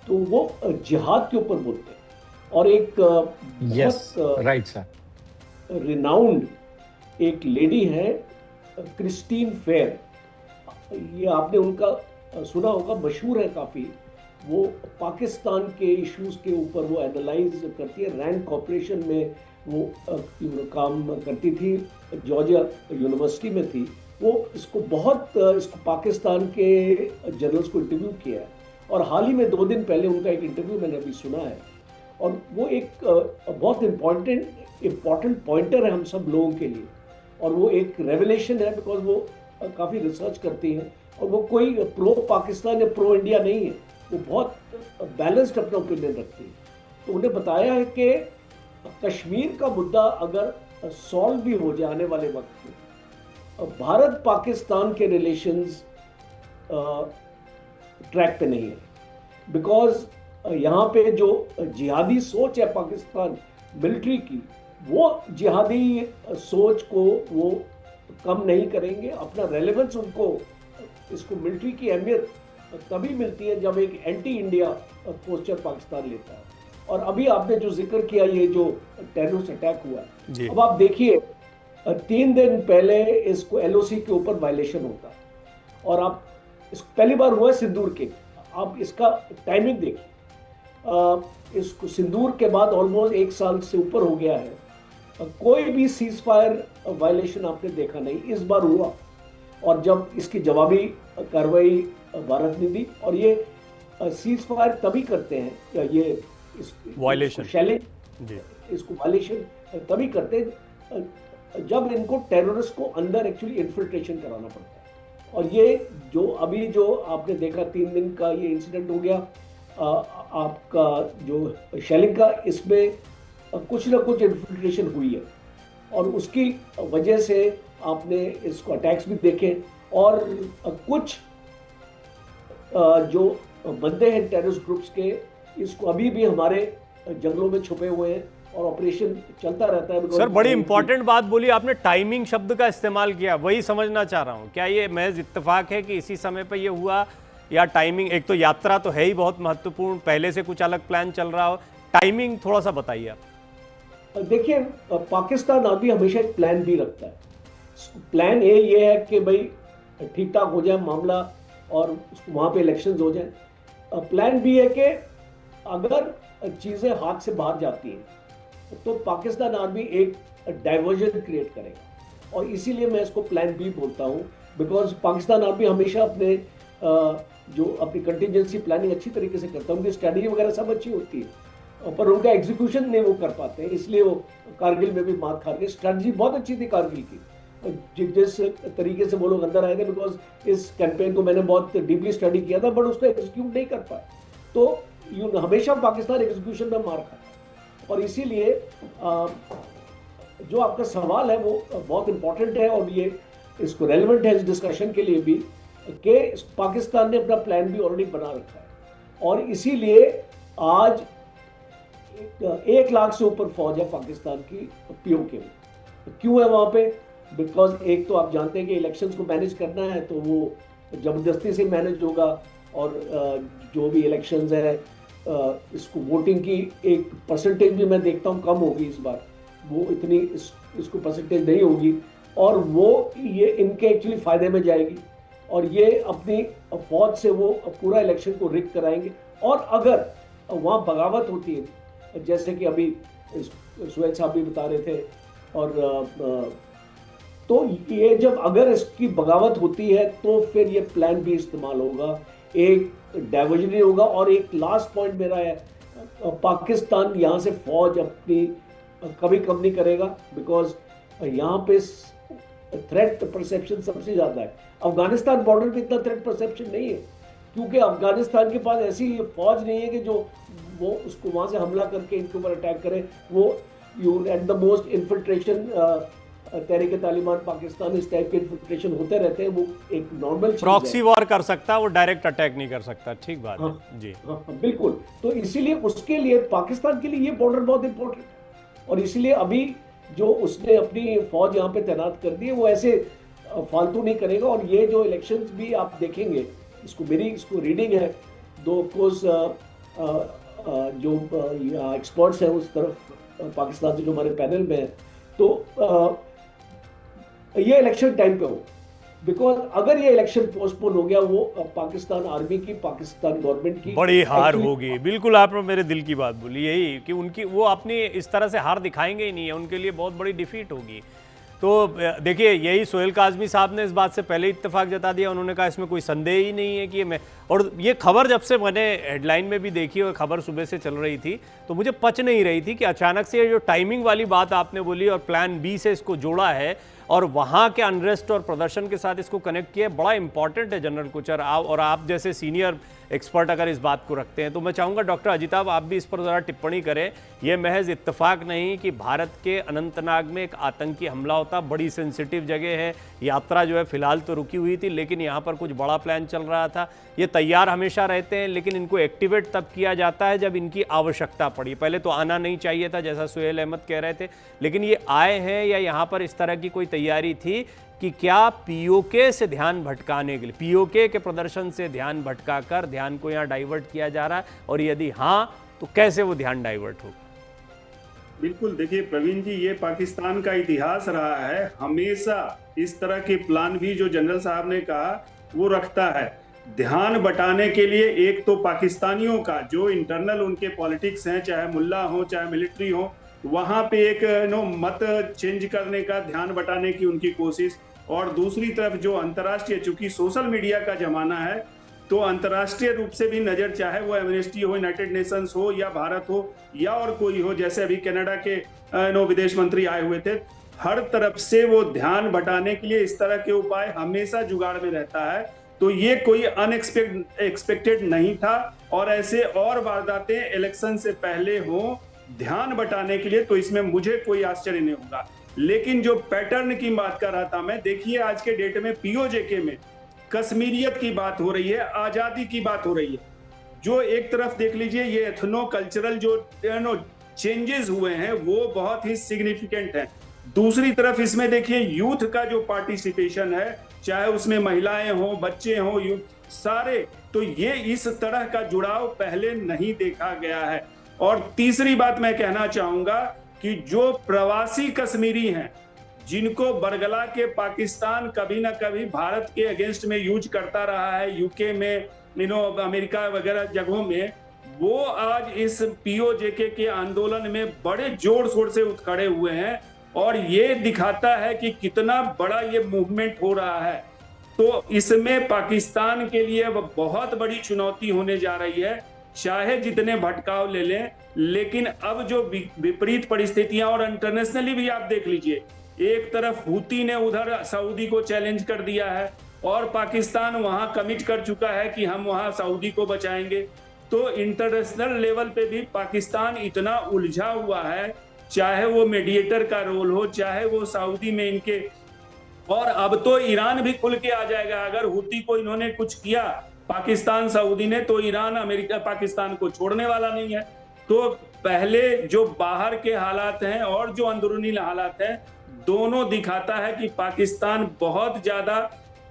तो वो जिहाद के ऊपर बोलते हैं। और एक राइट सर, रिनाउंड एक लेडी है क्रिस्टीन फेयर, ये आपने उनका सुना होगा, मशहूर है काफ़ी। वो पाकिस्तान के इश्यूज के ऊपर वो एनालाइज करती है। रैंड कॉर्पोरेशन में वो काम करती थी, जॉर्जिया यूनिवर्सिटी में थी वो। इसको पाकिस्तान के जर्नल्स को इंटरव्यू किया है, और हाल ही में 2 दिन पहले उनका एक इंटरव्यू मैंने अभी सुना है। और वो एक बहुत इम्पॉर्टेंट पॉइंटर है हम सब लोगों के लिए, और वो एक रेवलेशन है, बिकॉज वो काफ़ी रिसर्च करती हैं। और वो कोई प्रो पाकिस्तान या प्रो इंडिया नहीं है, वो बहुत बैलेंस्ड अपना ओपिनियन रखती है। तो उन्हें बताया है कि कश्मीर का मुद्दा अगर सॉल्व भी हो जाए आने वाले वक्त में, भारत पाकिस्तान के रिलेशंस ट्रैक पे नहीं है, बिकॉज यहाँ पे जो जिहादी सोच है पाकिस्तान मिलिट्री की, वो जिहादी सोच को वो कम नहीं करेंगे। अपना रेलेवेंस उनको, इसको मिलिट्री की अहमियत तभी मिलती है जब एक एंटी इंडिया पोस्चर पाकिस्तान लेता है। और अभी आपने जो जिक्र किया, ये जो टेररिस्ट अटैक हुआ है, अब आप देखिए 3 दिन पहले इसको एलओसी के ऊपर वायलेशन होता है, और आप पहली बार हुआ है सिंदूर के, आप इसका टाइमिंग देखिए। इसको सिंदूर के बाद ऑलमोस्ट 1 साल से ऊपर हो गया है, कोई भी सीज फायर वायलेशन आपने देखा नहीं, इस बार हुआ। और जब इसकी जवाबी कार्रवाई भारत ने दी, और ये सीज फायर तभी करते हैं, या ये वायलेशन इसको वायलेशन तभी करते हैं जब इनको टेररिस्ट को अंदर एक्चुअली इन्फिल्ट्रेशन कराना पड़ता है। और ये जो आपने देखा 3 दिन का ये इंसिडेंट हो गया आपका जो शेलिंग का, इसमें कुछ ना कुछ इन्फिल्ट्रेशन हुई है, और उसकी वजह से आपने इसको अटैक्स भी देखे। और कुछ जो बंदे हैं टेररिस्ट ग्रुप्स के, इसको अभी भी हमारे जंगलों में छुपे हुए हैं, और ऑपरेशन चलता रहता है। सर, बड़ी इंपॉर्टेंट बात बोली आपने, टाइमिंग शब्द का इस्तेमाल किया, वही समझना चाह रहा हूँ, क्या ये महज इत्तेफाक है कि इसी समय पर ये हुआ, या टाइमिंग? एक तो यात्रा तो है ही बहुत महत्वपूर्ण, पहले से कुछ अलग प्लान चल रहा हो, टाइमिंग थोड़ा सा बताइए आप। देखिए, पाकिस्तान आर्मी हमेशा एक प्लान बी रखता है। प्लान ए ये है कि भाई ठीक ठाक हो जाए मामला, और वहाँ पे इलेक्शंस हो जाए। प्लान बी है कि अगर चीज़ें हाथ से बाहर जाती हैं तो पाकिस्तान आर्मी एक डाइवर्जन क्रिएट करेगा, और इसीलिए मैं इसको प्लान बी बोलता हूँ। बिकॉज पाकिस्तान आर्मी हमेशा अपने जो अपनी कंटिजेंसी प्लानिंग अच्छी तरीके से करता है, उनकी स्ट्रैटेजी वगैरह सब अच्छी होती है, पर उनका एग्जीक्यूशन नहीं वो कर पाते हैं, इसलिए वो कारगिल में भी मार खा गए। स्ट्रैटेजी बहुत अच्छी थी कारगिल की, जिस तरीके से वो लोग अंदर आए थे, बिकॉज इस कैंपेन को मैंने बहुत डीपली स्टडी किया था, बट उसको एग्जीक्यूट नहीं कर पाए। तो हमेशा पाकिस्तान एग्जीक्यूशन में मार खाता, और इसीलिए जो आपका सवाल है वो बहुत इंपॉर्टेंट है, और ये इसको रेलेवेंट है इस डिस्कशन के लिए भी, कि पाकिस्तान ने अपना प्लान भी ऑलरेडी बना रखा है, और इसीलिए आज 1 लाख से ऊपर फौज है पाकिस्तान की पीओके में। क्यों है वहां पे? बिकॉज एक तो आप जानते हैं कि इलेक्शंस को मैनेज करना है, तो वो जबरदस्ती से मैनेज होगा, और जो भी इलेक्शंस है इसको वोटिंग की एक परसेंटेज भी मैं देखता हूँ कम होगी इस बार, वो इतनी इसको परसेंटेज नहीं होगी, और वो ये इनके एक्चुअली फायदे में जाएगी, और ये अपनी फौज से वो पूरा इलेक्शन को रिग कराएंगे। और अगर वहाँ बगावत होती है, जैसे कि अभी सुहेल साहब भी बता रहे थे, और तो ये जब अगर इसकी बगावत होती है तो फिर ये प्लान भी इस्तेमाल होगा, एक डाइवर्जन ही होगा। और एक लास्ट पॉइंट मेरा है, पाकिस्तान यहाँ से फौज अपनी कभी कम नहीं करेगा, बिकॉज यहाँ पे थ्रेट परसेप्शन सबसे ज़्यादा है। अफगानिस्तान बॉर्डर पे इतना थ्रेट परसेप्शन नहीं है, क्योंकि अफगानिस्तान के पास ऐसी फौज नहीं है कि जो वो उसको वहाँ से हमला करके इनके ऊपर अटैक करे। वो एट द मोस्ट इन्फिल्ट्रेशन, तहरीक तालिबान पाकिस्तान, इस टाइप के इन्फिल्ट्रेशन होते रहते हैं, वो एक नॉर्मल प्रॉक्सी वॉर कर सकता है, वो डायरेक्ट अटैक नहीं कर सकता। ठीक बात है जी। हाँ, बिल्कुल। तो इसीलिए उसके लिए पाकिस्तान के लिए ये बॉर्डर बहुत इंपॉर्टेंट, और इसीलिए अभी जो उसने अपनी फौज यहाँ पे तैनात कर दी है वो ऐसे फालतू नहीं करेगा। और ये जो इलेक्शंस भी आप देखेंगे, इसको रीडिंग है, दो ऑफकोर्स जो एक्सपर्ट्स हैं उस तरफ पाकिस्तान से जो हमारे पैनल में है, तो ये इलेक्शन टाइम पे हो, बिकॉज अगर ये इलेक्शन पोस्टपोन हो गया, वो पाकिस्तान आर्मी की, पाकिस्तान गवर्नमेंट की बड़ी हार होगी। बिल्कुल आपने मेरे दिल की बात बोली, यही कि उनकी वो अपनी इस तरह से हार दिखाएंगे ही नहीं है, उनके लिए बहुत बड़ी डिफीट होगी। तो देखिए, यही सोहेल काज़मी साहब ने इस बात से पहले इत्तेफाक जता दिया, उन्होंने कहा इसमें कोई संदेह ही नहीं है कि मैं, और ये खबर जब से मैंने हेडलाइन में भी देखी और खबर सुबह से चल रही थी, तो मुझे पच नहीं रही थी कि अचानक से ये जो टाइमिंग वाली बात आपने बोली और प्लान बी से इसको जोड़ा है और वहाँ के अनरेस्ट और प्रदर्शन के साथ इसको कनेक्ट किया है, बड़ा इंपॉर्टेंट है जनरल कुचर। और आप जैसे सीनियर एक्सपर्ट अगर इस बात को रखते हैं, तो मैं चाहूँगा डॉक्टर अजिताभ आप भी इस पर ज़रा टिप्पणी करें। यह महज इत्तेफाक नहीं कि भारत के अनंतनाग में एक आतंकी हमला होता, बड़ी सेंसिटिव जगह है, यात्रा जो है फिलहाल तो रुकी हुई थी, लेकिन यहाँ पर कुछ बड़ा प्लान चल रहा था। ये तैयार हमेशा रहते हैं, लेकिन इनको एक्टिवेट तब किया जाता है जब इनकी आवश्यकता पड़ी। पहले तो आना नहीं चाहिए था, जैसा सुहेल अहमद कह रहे थे, लेकिन ये आए हैं, या यहाँ पर इस तरह की कोई तैयारी थी कि क्या पीओके से ध्यान भटकाने के लिए, पीओके के प्रदर्शन से ध्यान भटकाकर ध्यान को यहाँ डाइवर्ट किया जा रहा है, और यदि हाँ तो कैसे वो ध्यान डाइवर्ट हो? बिल्कुल, देखिए प्रवीण जी, ये पाकिस्तान का इतिहास रहा है, हमेशा इस तरह के प्लान भी जो जनरल साहब ने कहा वो रखता है। ध्यान बटाने के लिए एक तो पाकिस्तानियों का जो इंटरनल उनके पॉलिटिक्स हैं, चाहे मुल्ला हो चाहे मिलिट्री हो, वहां पे एक मत चेंज करने का, ध्यान बटाने की उनकी कोशिश, और दूसरी तरफ जो अंतर्राष्ट्रीय, चूंकि सोशल मीडिया का जमाना है, तो अंतर्राष्ट्रीय रूप से भी नजर, चाहे वो एमनेस्टी हो, यूनाइटेड नेशंस हो, या भारत हो, या और कोई हो, जैसे अभी कनाडा के विदेश मंत्री आए हुए थे, हर तरफ से वो ध्यान बटाने के लिए इस तरह के उपाय हमेशा जुगाड़ में रहता है। तो ये कोई अनएक्सपेक्टेड नहीं था, और ऐसे और वारदातें इलेक्शन से पहले हो ध्यान बटाने के लिए, तो इसमें मुझे कोई आश्चर्य नहीं होगा। लेकिन जो पैटर्न की बात कर रहा था मैं, देखिए आज के डेट में पीओजेके में कश्मीरियत की बात हो रही है, आजादी की बात हो रही है। जो एक तरफ देख लीजिए, ये एथनो कल्चरल जो चेंजेस हुए हैं वो बहुत ही सिग्निफिकेंट हैं। दूसरी तरफ इसमें देखिए यूथ का जो पार्टिसिपेशन है, चाहे उसमें महिलाएं हो, बच्चे हो, यूथ सारे, तो ये इस तरह का जुड़ाव पहले नहीं देखा गया है। और तीसरी बात मैं कहना चाहूंगा कि जो प्रवासी कश्मीरी हैं, जिनको बरगला के पाकिस्तान कभी ना कभी भारत के अगेंस्ट में यूज करता रहा है, यूके में, अमेरिका वगैरह जगहों में, वो आज इस पीओजेके के आंदोलन में बड़े जोर शोर से उठ खड़े हुए हैं, और ये दिखाता है कि कितना बड़ा ये मूवमेंट हो रहा है। तो इसमें पाकिस्तान के लिए बहुत बड़ी चुनौती होने जा रही है, चाहे जितने भटकाव ले लें। लेकिन अब जो विपरीत परिस्थितियां, और इंटरनेशनली भी आप देख लीजिए, एक तरफ हूती ने उधर सऊदी को चैलेंज कर दिया है और पाकिस्तान वहां कमिट कर चुका है कि हम वहां सऊदी को बचाएंगे। तो इंटरनेशनल लेवल पे भी पाकिस्तान इतना उलझा हुआ है, चाहे वो मीडिएटर का रोल हो, चाहे वो सऊदी में इनके, और अब तो ईरान भी खुल के आ जाएगा। अगर हूती को इन्होंने कुछ किया पाकिस्तान सऊदी ने, तो ईरान अमेरिका पाकिस्तान को छोड़ने वाला नहीं है। तो पहले जो बाहर के हालात हैं और जो अंदरूनी हालात हैं, दोनों दिखाता है कि पाकिस्तान बहुत ज्यादा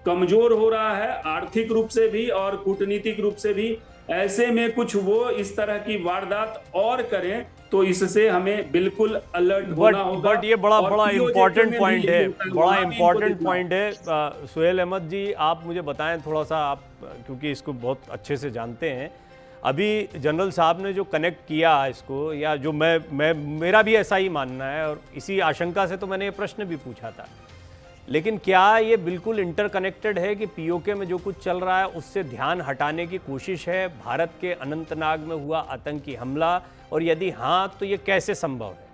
कमजोर हो रहा है, आर्थिक रूप से भी और कूटनीतिक रूप से भी। ऐसे में कुछ वो इस तरह की वारदात और करें तो इससे हमें बिल्कुल अलर्ट होना होगा। बट ये बड़ा इम्पोर्टेंट पॉइंट है, बड़ा इम्पोर्टेंट पॉइंट है। सुहेल अहमद जी, आप मुझे बताएं थोड़ा सा, आप क्योंकि इसको बहुत अच्छे से जानते हैं। अभी जनरल साहब ने जो कनेक्ट किया इसको, या जो मेरा भी ऐसा ही मानना है, और इसी आशंका से तो मैंने ये प्रश्न भी पूछा था। लेकिन क्या ये बिल्कुल इंटरकनेक्टेड है कि पीओके में जो कुछ चल रहा है उससे ध्यान हटाने की कोशिश है भारत के अनंतनाग में हुआ आतंकी हमला, और यदि हाँ तो ये कैसे संभव है?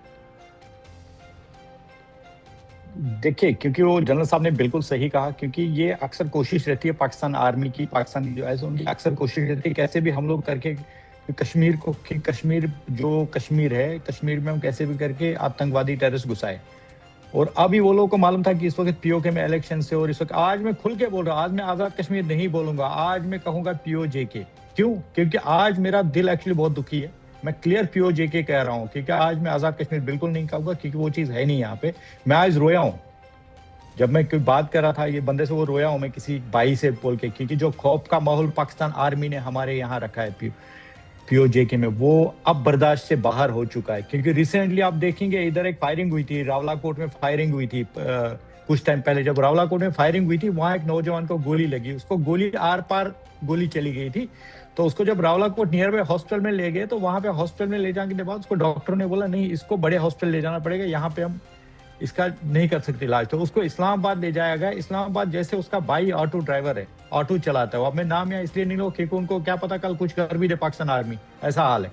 देखिए, क्योंकि वो जनरल साहब ने बिल्कुल सही कहा, क्योंकि ये अक्सर कोशिश रहती है पाकिस्तान आर्मी की, पाकिस्तान जो है उनकी अक्सर कोशिश रहती है कैसे भी हम लोग करके कश्मीर को, कि कश्मीर जो कश्मीर है, कश्मीर में हम कैसे भी करके आतंकवादी टेररिस्ट घुसाए। और अभी वो लोगों को मालूम था कि इस वक्त पीओके में इलेक्शन से, और इस वक्त आज मैं खुल के बोल रहा हूँ, आज मैं आजाद कश्मीर नहीं बोलूंगा, आज मैं कहूंगा पीओजेके। क्यों? क्योंकि आज मेरा दिल एक्चुअली बहुत दुखी है। मैं क्लियर पीओजेके कह रहा हूँ, क्योंकि आज मैं आजाद कश्मीर बिल्कुल नहीं कहूंगा, क्योंकि वो चीज है नहीं यहाँ पे। मैं आज रोया हूँ, जब मैं कोई बात कर रहा था ये बंदे से, वो रोया हूँ मैं किसी भाई से बोल के, क्योंकि जो खौफ का माहौल पाकिस्तान आर्मी ने हमारे यहाँ रखा है पीओजेके में, वो अब बर्दाश्त से बाहर हो चुका है। क्योंकि रिसेंटली आप देखेंगे इधर एक फायरिंग हुई थी, रावलाकोट में फायरिंग हुई थी कुछ टाइम पहले। जब रावलाकोट में फायरिंग हुई थी, वहां एक नौजवान को गोली लगी, उसको गोली आर पार गोली चली गई थी। तो उसको जब रावलाकोट नियर बाय हॉस्पिटल में ले गए, तो वहां पे हॉस्पिटल में ले जाने के बाद उसको डॉक्टर ने बोला नहीं, इसको बड़े हॉस्पिटल ले जाना पड़ेगा, यहाँ पे हम इसका नहीं कर सकते इलाज। तो उसको इस्लामाबाद ले जाया गया। इस्लामाबाद जैसे उसका भाई ऑटो ड्राइवर है, ऑटो चलाता है, अब मैं नाम यहाँ इसलिए नहीं लो क्योंकि उनको क्या पता कल कुछ कर भी दे पाकिस्तान आर्मी। ऐसा हाल है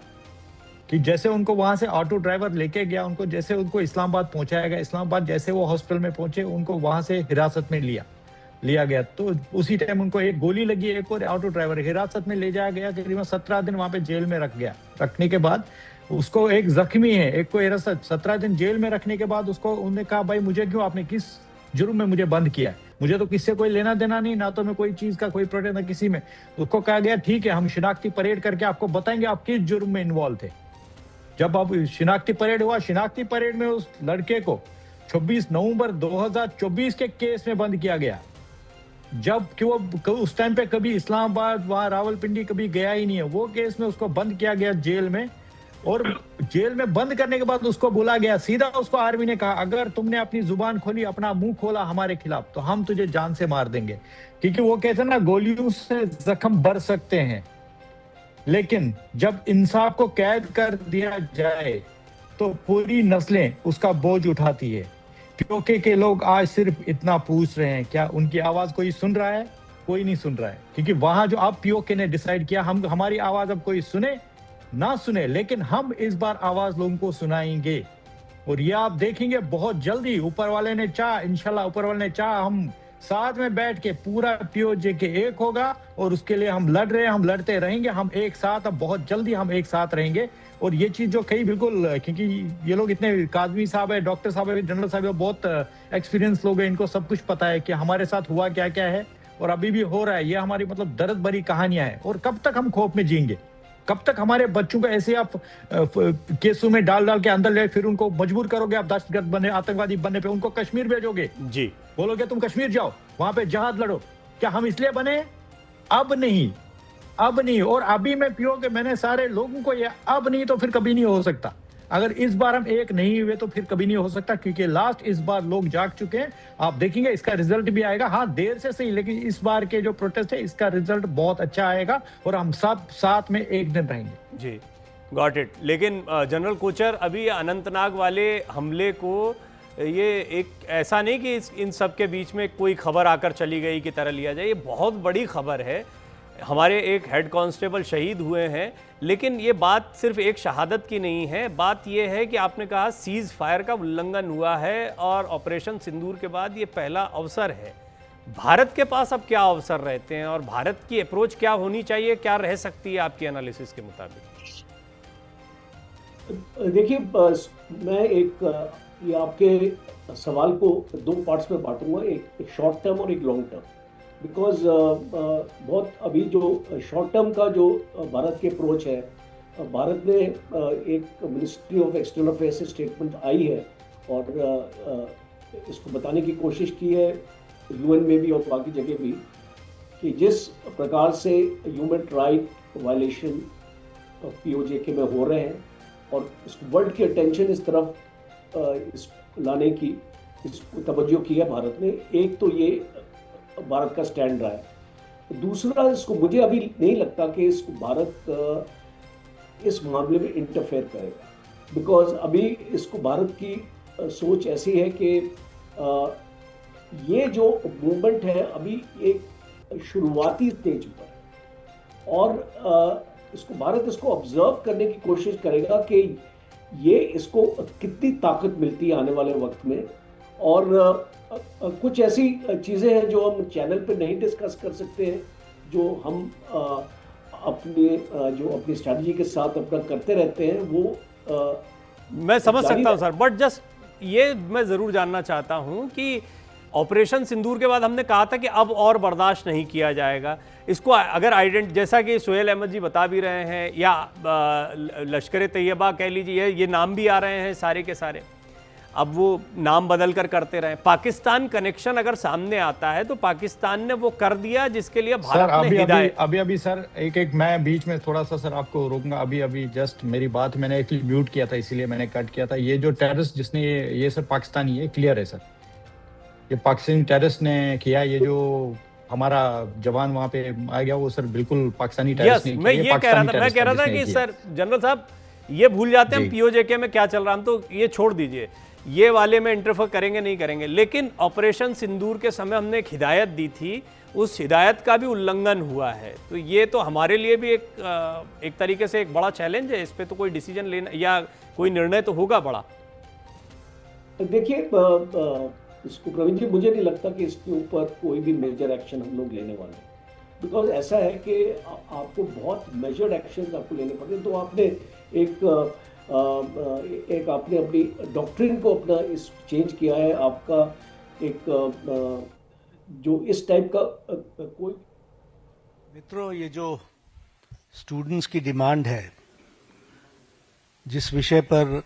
कि जैसे उनको वहां से ऑटो ड्राइवर लेके गया, उनको जैसे उनको इस्लामाबाद पहुंचाया गया, इस्लामाबाद जैसे वो हॉस्पिटल में पहुंचे, उनको वहां से हिरासत में लिया गया। तो उसी टाइम उनको एक गोली लगी, एक और ऑटो ड्राइवर हिरासत में ले जाया गया। करीबन 17 दिन वहां पे जेल में रखने के बाद उसको, एक जख्मी है, एक को हिरासत, 17 दिन जेल में रखने के बाद उसको उन्होंने कहा भाई मुझे क्यों, आपने किस जुर्म में मुझे बंद किया? मुझे तो किससे कोई लेना देना नहीं, ना तो मैं कोई चीज का कोई प्रोटेक्ट ना किसी में। उसको कहा गया ठीक है, हम शिनाख्ती परेड करके आपको बताएंगे आप किस जुर्म में इन्वॉल्व थे। जब अब शिनाख्ती परेड हुआ, शिनाख्ती परेड में उस लड़के को 26 नवंबर 2024 के केस में बंद किया गया, जब कि वो उस टाइम पे कभी इस्लामाबाद, वहां रावलपिंडी कभी गया ही नहीं है। वो केस में उसको बंद किया गया जेल में, और जेल में बंद करने के बाद उसको बोला गया, सीधा उसको आर्मी ने कहा अगर तुमने अपनी जुबान खोली, अपना मुंह खोला हमारे खिलाफ, तो हम तुझे जान से मार देंगे। क्योंकि वो कहते हैं ना, गोलियों से जख्म भर सकते हैं, लेकिन जब इंसाफ को कैद कर दिया जाए तो पूरी नस्लें उसका बोझ उठाती है। पीओके के लोग आज सिर्फ इतना पूछ रहे हैं, क्या उनकी आवाज कोई सुन रहा है? कोई नहीं सुन रहा है, क्योंकि वहां जो अब पीओके ने डिसाइड किया, हम हमारी आवाज अब कोई सुने ना सुने, लेकिन हम इस बार आवाज लोगों को सुनाएंगे। और ये आप देखेंगे बहुत जल्दी, ऊपर वाले ने चाहा, इंशाल्लाह ऊपर वाले ने चाहा, हम साथ में बैठ के पूरा पीओजेके एक होगा, और उसके लिए हम लड़ रहे हैं, हम लड़ते रहेंगे, हम एक साथ, अब बहुत जल्दी हम एक साथ रहेंगे। और ये चीज जो कही बिल्कुल, क्योंकि ये लोग इतने, काजमी साहब है, डॉक्टर साहब है, जनरल साहब है, बहुत एक्सपीरियंस लोग हैं, इनको सब कुछ पता है कि हमारे साथ हुआ क्या क्या है और अभी भी हो रहा है। ये हमारी मतलब दर्द भरी कहानियां हैं। और कब तक हम खौफ में जिएंगे? कब तक हमारे बच्चों को ऐसे आप केसों में डाल के अंदर ले, फिर उनको मजबूर करोगे आप दहशतगर्द बने, आतंकवादी बनने पे, उनको कश्मीर भेजोगे जी, बोलोगे तुम कश्मीर जाओ, वहां पे जहाद लड़ो। क्या हम इसलिए बने? अब नहीं। और अभी मैं पीओके, मैंने सारे लोगों को, ये अब नहीं तो फिर कभी नहीं हो सकता। अगर इस बार हम एक नहीं हुए तो फिर कभी नहीं हो सकता, क्योंकि लास्ट इस बार लोग जाग चुके हैं। आप देखेंगे इसका रिजल्ट भी आएगा, हाँ देर से सही, लेकिन इस बार के जो प्रोटेस्ट है इसका रिजल्ट बहुत अच्छा आएगा, और हम सब साथ में एक दिन रहेंगे। जी, गॉट इट। लेकिन जनरल कोचर, अभी अनंतनाग वाले हमले को, ये एक ऐसा नहीं कि इन सब के बीच में कोई खबर आकर चली गई की तरह लिया जाए, ये बहुत बड़ी खबर है। हमारे एक हेड कांस्टेबल शहीद हुए हैं, लेकिन ये बात सिर्फ एक शहादत की नहीं है। बात ये है कि आपने कहा सीज फायर का उल्लंघन हुआ है और ऑपरेशन सिंदूर के बाद ये पहला अवसर है। भारत के पास अब क्या अवसर रहते हैं और भारत की अप्रोच क्या होनी चाहिए, क्या रह सकती है आपकी एनालिसिस के मुताबिक? देखिए, मैं ये आपके सवाल को दो पार्ट्स में बांटूंगा, एक शॉर्ट टर्म और एक लॉन्ग टर्म। बिकॉज बहुत अभी जो शॉर्ट टर्म का जो भारत की अप्रोच है, भारत ने एक मिनिस्ट्री ऑफ एक्सटर्नल अफेयर्स से स्टेटमेंट आई है और इसको बताने की कोशिश की है यूएन में भी और बाकी जगह भी, कि जिस प्रकार से ह्यूमन राइट वायलेशन पीओजेके में हो रहे हैं और वर्ल्ड की अटेंशन इस तरफ इस लाने की इसको तवज्जो की है भारत ने। एक तो ये भारत का स्टैंड रहा है। दूसरा, इसको मुझे अभी नहीं लगता कि इसको भारत इस मामले में इंटरफेयर करेगा, बिकॉज अभी इसको भारत की सोच ऐसी है कि ये जो मूवमेंट है अभी एक शुरुआती स्टेज पर और इसको भारत इसको ऑब्जर्व करने की कोशिश करेगा कि ये इसको कितनी ताकत मिलती है आने वाले वक्त में। और कुछ ऐसी चीज़ें हैं जो हम चैनल पे नहीं डिस्कस कर सकते हैं, जो हम अपनी स्ट्रैटेजी के साथ अपना करते रहते हैं, वो मैं समझ सकता हूं सर, बट जस्ट ये मैं ज़रूर जानना चाहता हूं कि ऑपरेशन सिंदूर के बाद हमने कहा था कि अब और बर्दाश्त नहीं किया जाएगा। इसको अगर जैसा कि सोहेल अहमद जी बता भी रहे हैं या लश्कर तैयबा कह लीजिए, ये नाम भी आ रहे हैं सारे के सारे, अब वो नाम बदल कर करते रहे। पाकिस्तान कनेक्शन अगर सामने आता है तो पाकिस्तान ने वो कर दिया जिसके लिए भारत ने हिदायत। अभी सर एक मैं बीच में थोड़ा सा सर आपको रोकूंगा। अभी जस्ट मेरी बात मैंने एक्चुअली म्यूट किया था, इसीलिए मैंने कट किया था। ये जो टेररिस्ट जिसने ये सर पाकिस्तानी है, क्लियर है सर, ये पाकिस्तानी टेररिस्ट ने किया। ये जो हमारा जवान वहां पे आ गया वो सर बिल्कुल पाकिस्तानी टेररिस्ट नहीं। मैं ये कह रहा था कि सर जनरल साहब ये भूल जाते हैं पीओजेके में क्या चल रहा है, हम तो ये छोड़ दीजिए, ये वाले में इंटरफेयर करेंगे नहीं करेंगे, लेकिन ऑपरेशन सिंदूर के समय हमने एक हिदायत दी थी, उस हिदायत का भी उल्लंघन हुआ है। तो ये तो हमारे लिए भी एक तरीके से एक बड़ा चैलेंज है। इस पे तो कोई डिसीजन लेना या कोई निर्णय तो होगा बड़ा। देखिए इसको प्रवीण जी, मुझे नहीं लगता कि इसके ऊपर कोई भी मेजर एक्शन हम लोग लेने वाले हैं, बिकॉज ऐसा है कि आपको बहुत मेजर्ड एक्शन आपको लेने पड़ते हैं। तो आपने एक आपने अपनी डॉक्ट्रिन को अपना इस चेंज किया है, आपका एक जो इस टाइप का कोई। मित्रों, ये जो स्टूडेंट्स की डिमांड है, जिस विषय पर